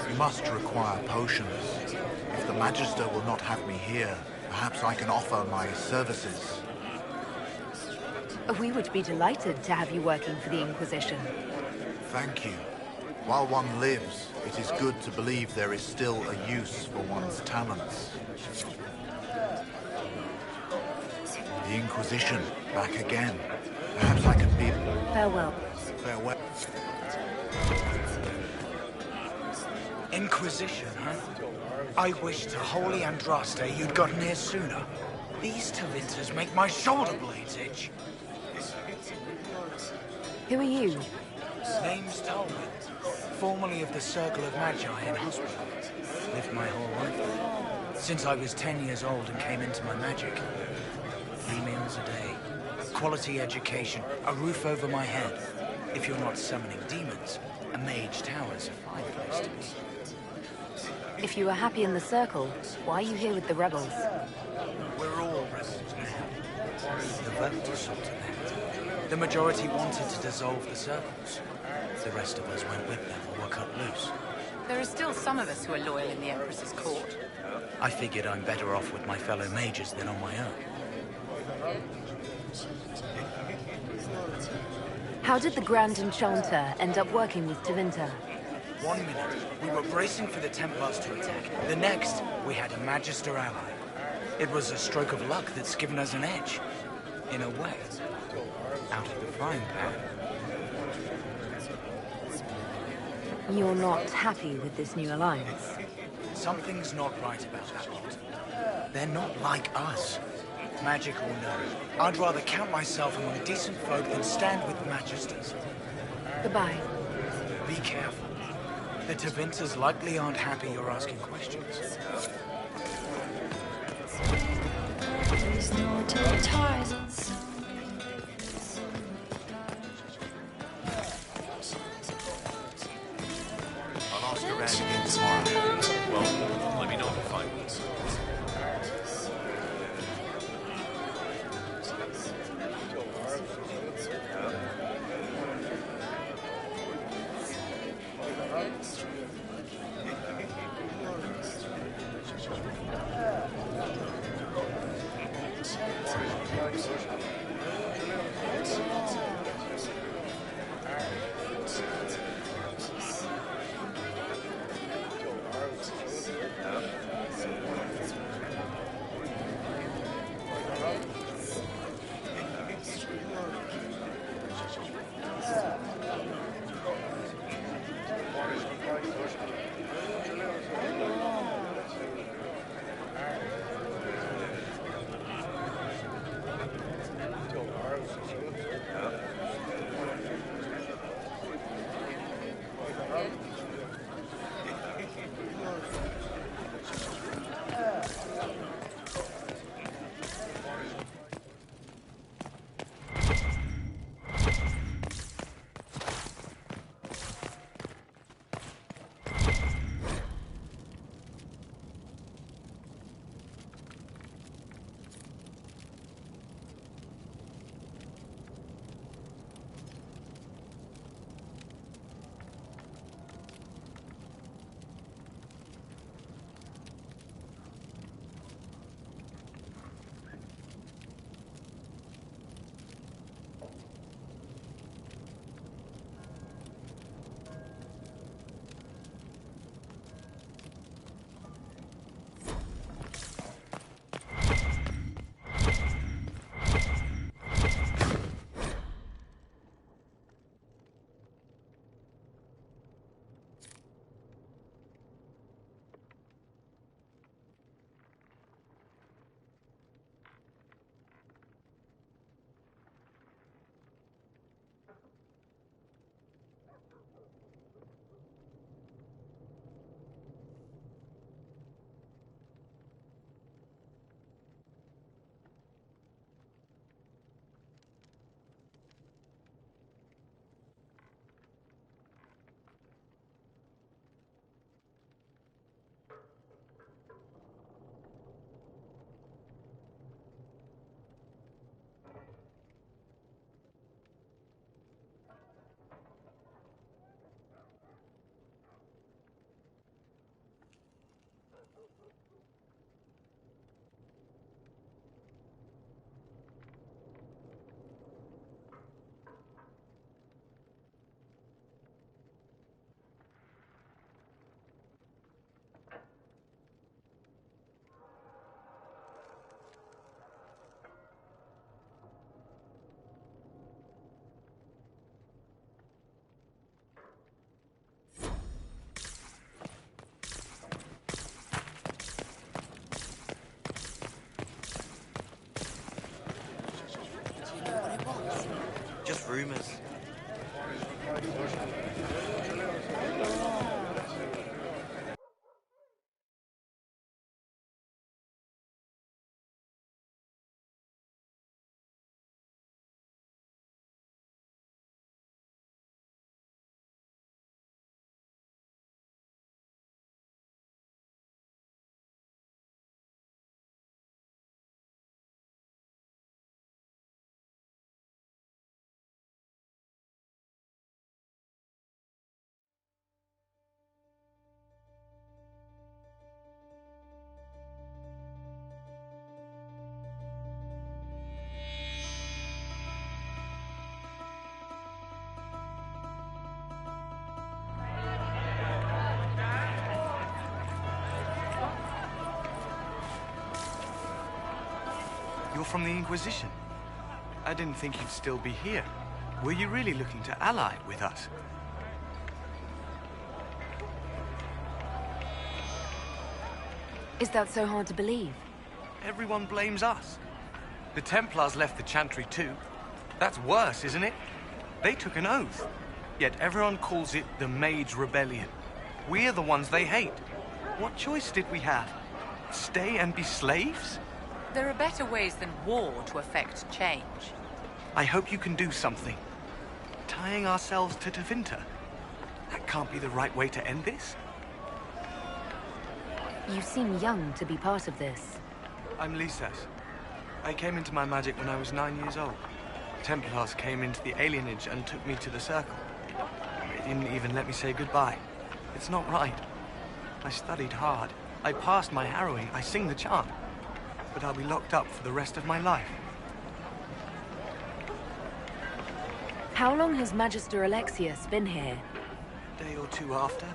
You must require potions. If the Magister will not have me here, perhaps I can offer my services. We would be delighted to have you working for the Inquisition. Thank you. While one lives, it is good to believe there is still a use for one's talents. The Inquisition, back again. Perhaps I can be... Farewell. Farewell. Inquisition, huh? I wish to Holy Andraste you'd gotten here sooner. These Tevinters make my shoulder blades itch. Who are you? Name's Talwyn, formerly of the Circle of Magi in hospital. Lived my whole life. Since I was 10 years old and came into my magic. 3 meals a day, quality education, a roof over my head. If you're not summoning demons, a mage tower's a fine place to be. If you were happy in the Circle, why are you here with the rebels? We're all rebels now. The vote is sorted out. The majority wanted to dissolve the circles. The rest of us went with them or were cut loose. There are still some of us who are loyal in the Empress's court. I figured I'm better off with my fellow mages than on my own. How did the Grand Enchanter end up working with Tevinter? 1 minute, we were bracing for the Templars to attack. The next, we had a Magister ally. It was a stroke of luck that's given us an edge. In a way. Out of the frying pan. You're not happy with this new alliance? Something's not right about that lot. They're not like us. Magic or no, I'd rather count myself among decent folk than stand with Magisters. Goodbye. Be careful. The Tevinters likely aren't happy you're asking questions. There's no Tarzans. I'll ask around again tomorrow. Well, let me know if you find me. Just rumors. You're from the Inquisition. I didn't think you'd still be here. Were you really looking to ally with us? Is that so hard to believe? Everyone blames us. The Templars left the Chantry too. That's worse, isn't it? They took an oath. Yet everyone calls it the Mage Rebellion. We're the ones they hate. What choice did we have? Stay and be slaves? There are better ways than war to affect change. I hope you can do something. Tying ourselves to Tevinter. That can't be the right way to end this. You seem young to be part of this. I'm Lysas. I came into my magic when I was 9 years old. Templars came into the alienage and took me to the Circle. They didn't even let me say goodbye. It's not right. I studied hard. I passed my harrowing. I sing the chant. But I'll be locked up for the rest of my life. How long has Magister Alexius been here? A day or two after.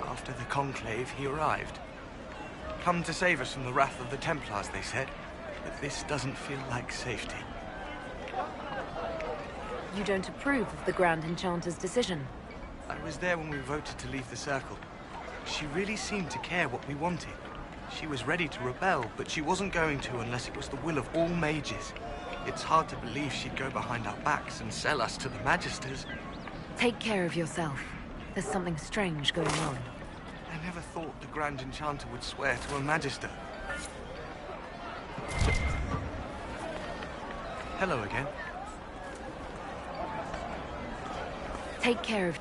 After the Conclave, he arrived. Come to save us from the wrath of the Templars, they said. But this doesn't feel like safety. You don't approve of the Grand Enchanter's decision? I was there when we voted to leave the Circle. She really seemed to care what we wanted. She was ready to rebel, but she wasn't going to unless it was the will of all mages. It's hard to believe she'd go behind our backs and sell us to the Magisters. Take care of yourself. There's something strange going on. I never thought the Grand Enchanter would swear to a Magister. Hello again. Take care of...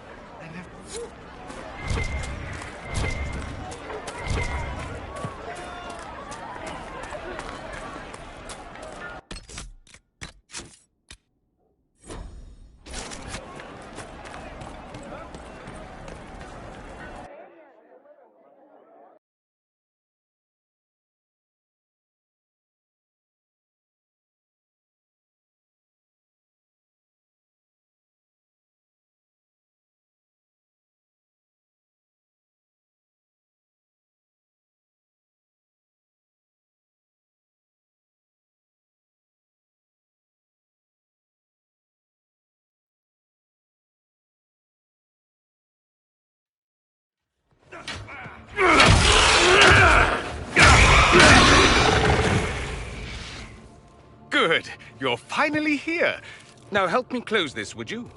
Good. You're finally here. Now help me close this, would you?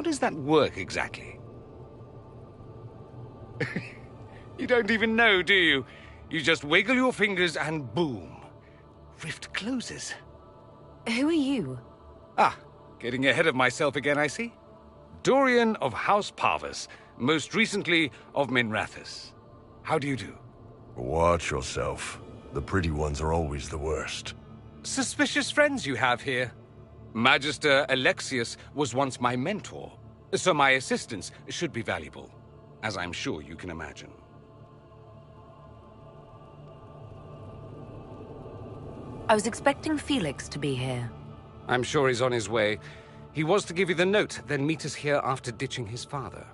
How does that work exactly? You don't even know, do you? You just wiggle your fingers and boom. Rift closes. Who are you? Ah, getting ahead of myself again, I see. Dorian of House Parvus, most recently of Minrathous. How do you do? Watch yourself. The pretty ones are always the worst. Suspicious friends you have here. Magister Alexius was once my mentor, so my assistance should be valuable, as I'm sure you can imagine. I was expecting Felix to be here. I'm sure he's on his way. He was to give you the note, then meet us here after ditching his father.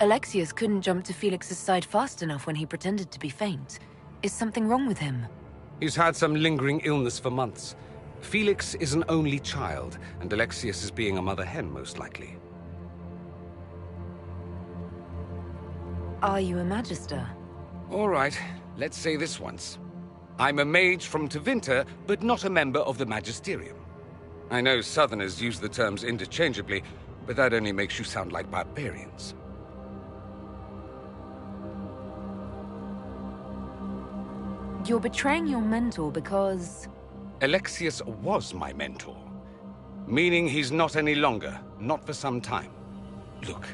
Alexius couldn't jump to Felix's side fast enough when he pretended to be faint. Is something wrong with him? He's had some lingering illness for months. Felix is an only child, and Alexius is being a mother hen, most likely. Are you a Magister? All right, let's say this once. I'm a mage from Tevinter, but not a member of the Magisterium. I know Southerners use the terms interchangeably, but that only makes you sound like barbarians. You're betraying your mentor because... Alexius was my mentor. Meaning he's not any longer, not for some time. Look,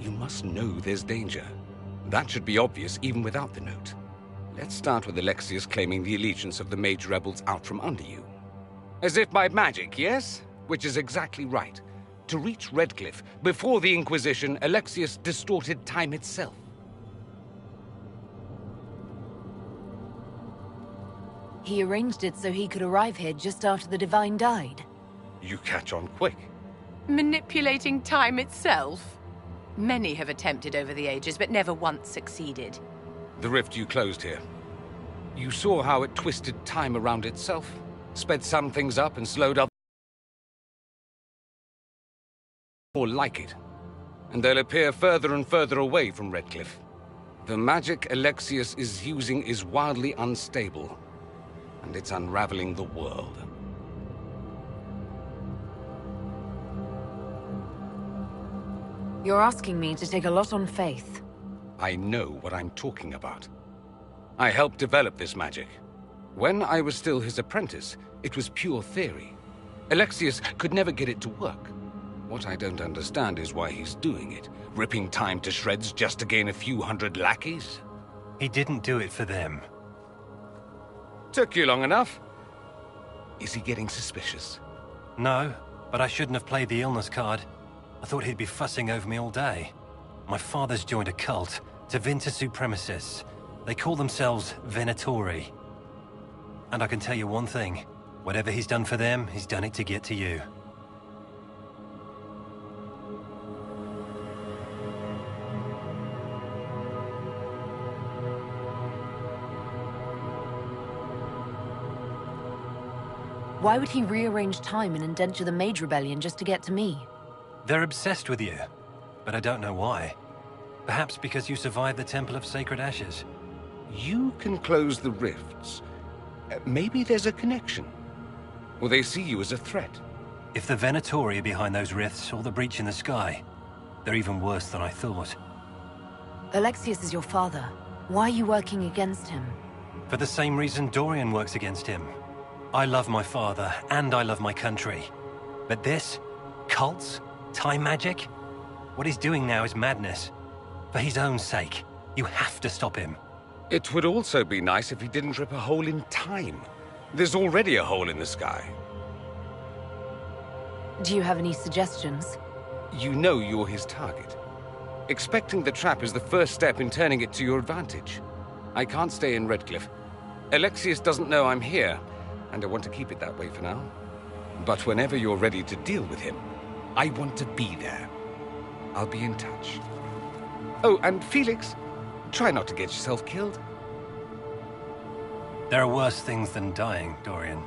you must know there's danger. That should be obvious even without the note. Let's start with Alexius claiming the allegiance of the mage rebels out from under you. As if by magic, yes? Which is exactly right. To reach Redcliffe, before the Inquisition, Alexius distorted time itself. He arranged it so he could arrive here just after the Divine died. You catch on quick. Manipulating time itself? Many have attempted over the ages, but never once succeeded. The rift you closed here. You saw how it twisted time around itself, sped some things up and slowed others. Or like it. And they'll appear further and further away from Redcliffe. The magic Alexius is using is wildly unstable. And it's unraveling the world. You're asking me to take a lot on faith. I know what I'm talking about. I helped develop this magic. When I was still his apprentice, it was pure theory. Alexius could never get it to work. What I don't understand is why he's doing it, ripping time to shreds just to gain a few hundred lackeys. He didn't do it for them. Took you long enough. Is he getting suspicious? No, but I shouldn't have played the illness card. I thought he'd be fussing over me all day. My father's joined a cult, Tevinter Supremacists. They call themselves Venatori. And I can tell you one thing. Whatever he's done for them, he's done it to get to you. Why would he rearrange time and indenture the Mage Rebellion just to get to me? They're obsessed with you, but I don't know why. Perhaps because you survived the Temple of Sacred Ashes. You can close the rifts. Maybe there's a connection. Or they see you as a threat. If the Venatori are behind those rifts or the breach in the sky, they're even worse than I thought. Alexius is your father. Why are you working against him? For the same reason Dorian works against him. I love my father, and I love my country. But this? Cults? Time magic? What he's doing now is madness. For his own sake, you have to stop him. It would also be nice if he didn't rip a hole in time. There's already a hole in the sky. Do you have any suggestions? You know you're his target. Expecting the trap is the first step in turning it to your advantage. I can't stay in Redcliffe. Alexius doesn't know I'm here, and I want to keep it that way for now. But whenever you're ready to deal with him, I want to be there. I'll be in touch. Oh, and Felix, try not to get yourself killed. There are worse things than dying, Dorian.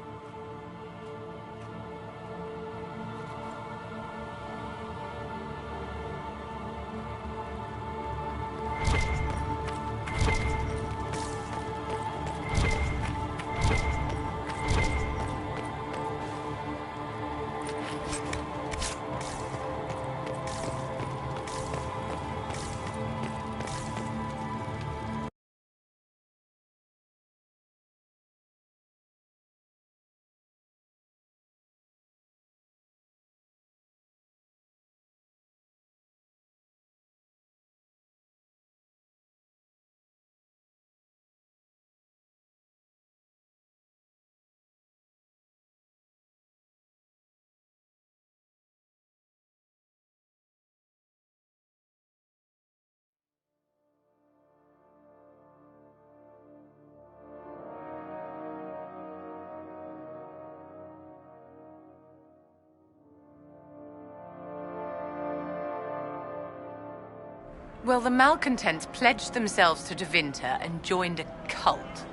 Well, the malcontents pledged themselves to Tevinter and joined a cult.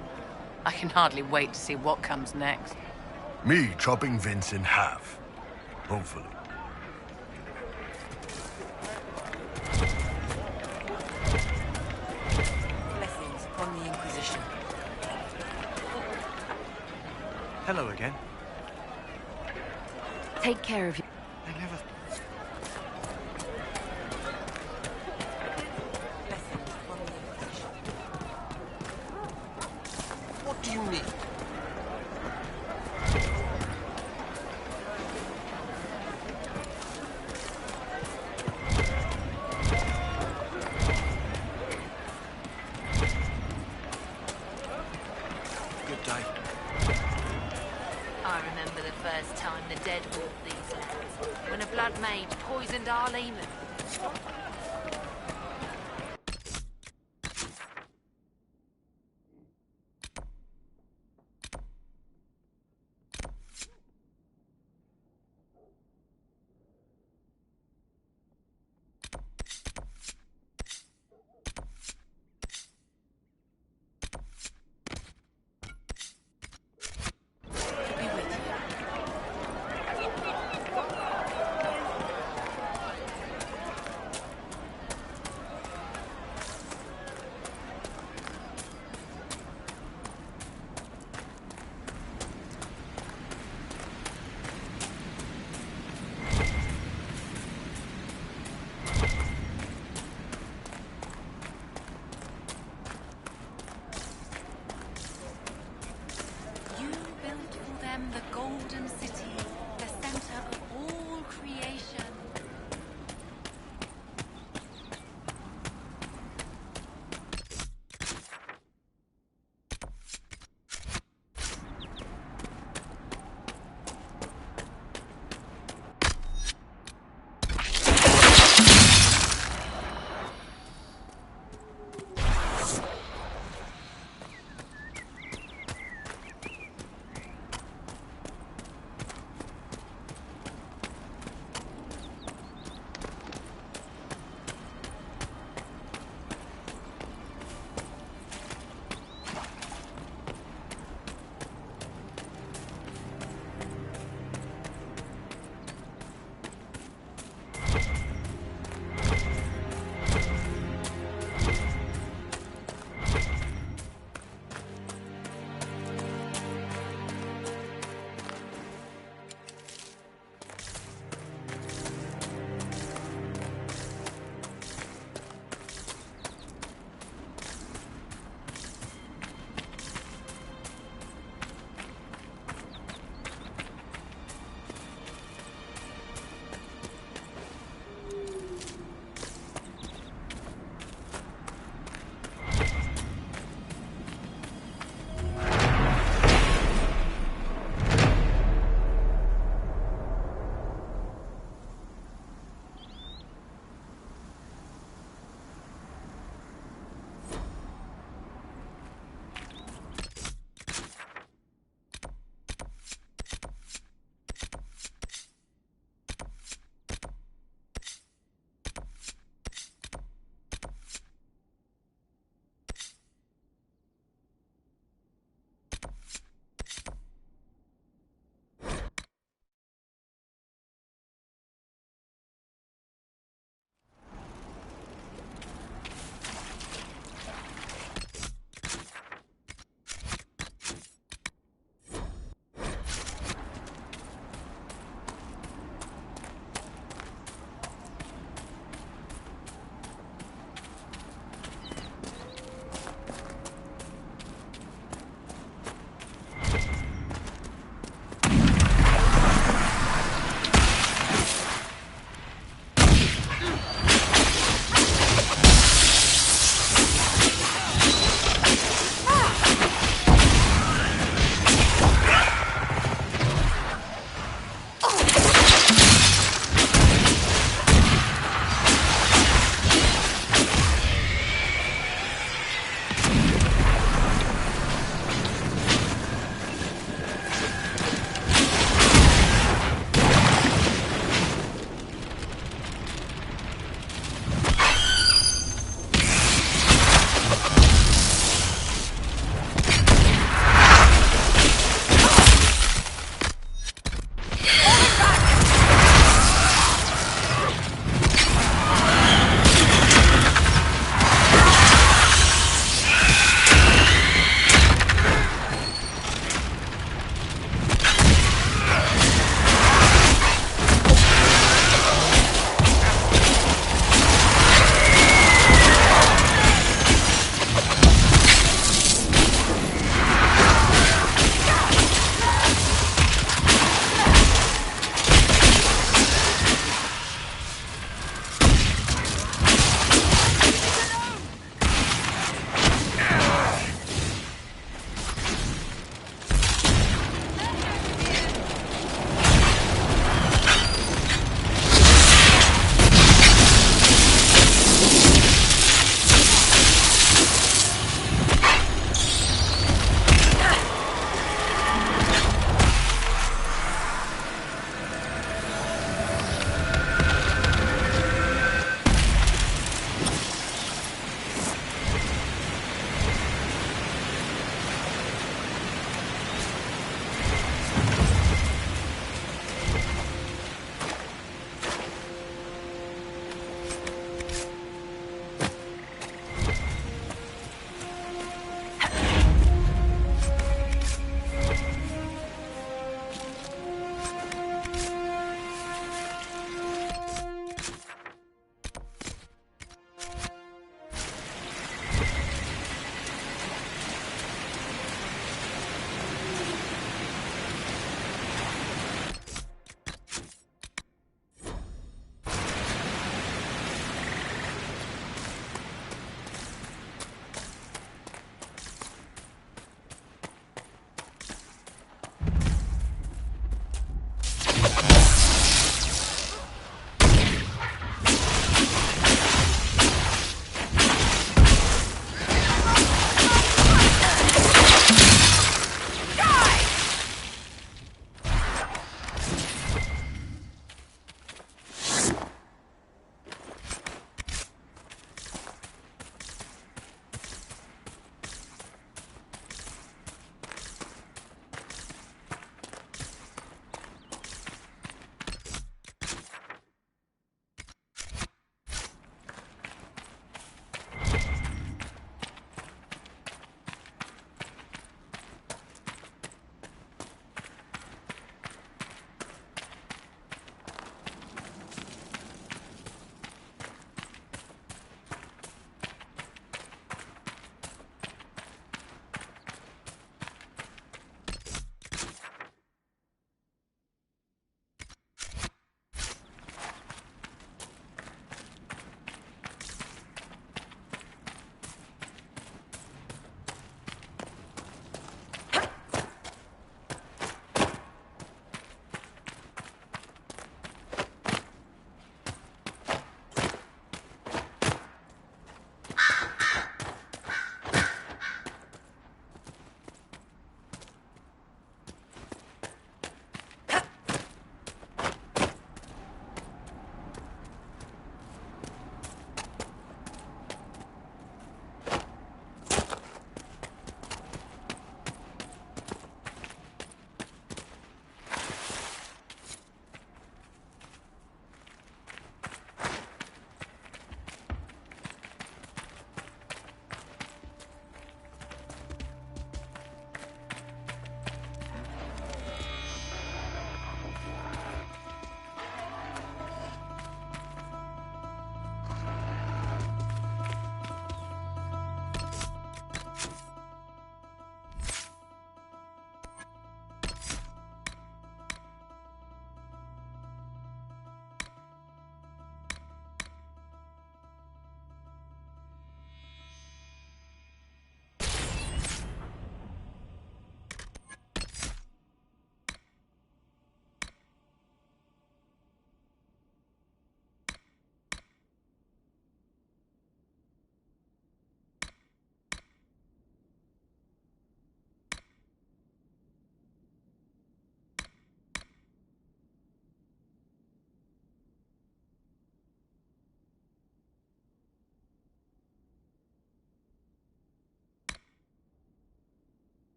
I can hardly wait to see what comes next. Me chopping Vince in half. Hopefully. Blessings upon the Inquisition. Hello again. Take care of you. I never... What do you need? Good day. I remember the first time the dead walked these lands, when a blood mage poisoned our leman.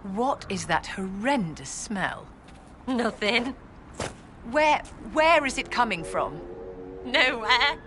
What is that horrendous smell? Nothing. Where is it coming from? Nowhere.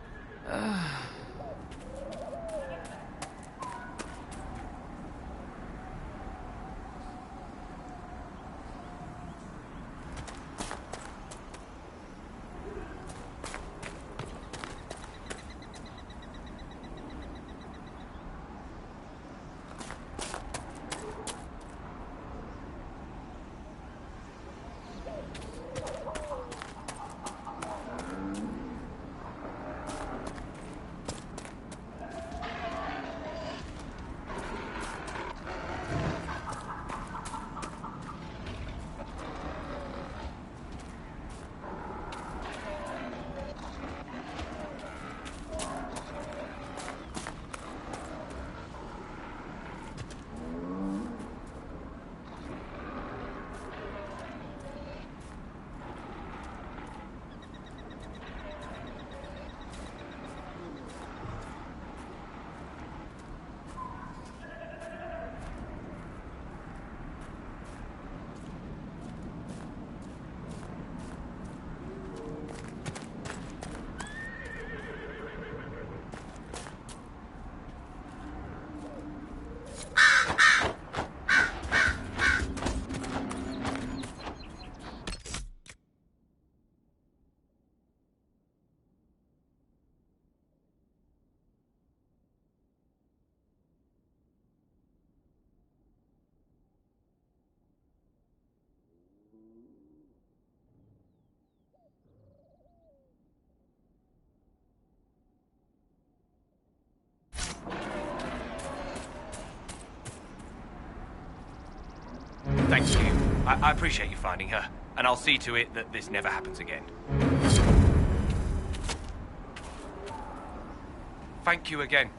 Thank you. I appreciate you finding her, and I'll see to it that this never happens again. Thank you again.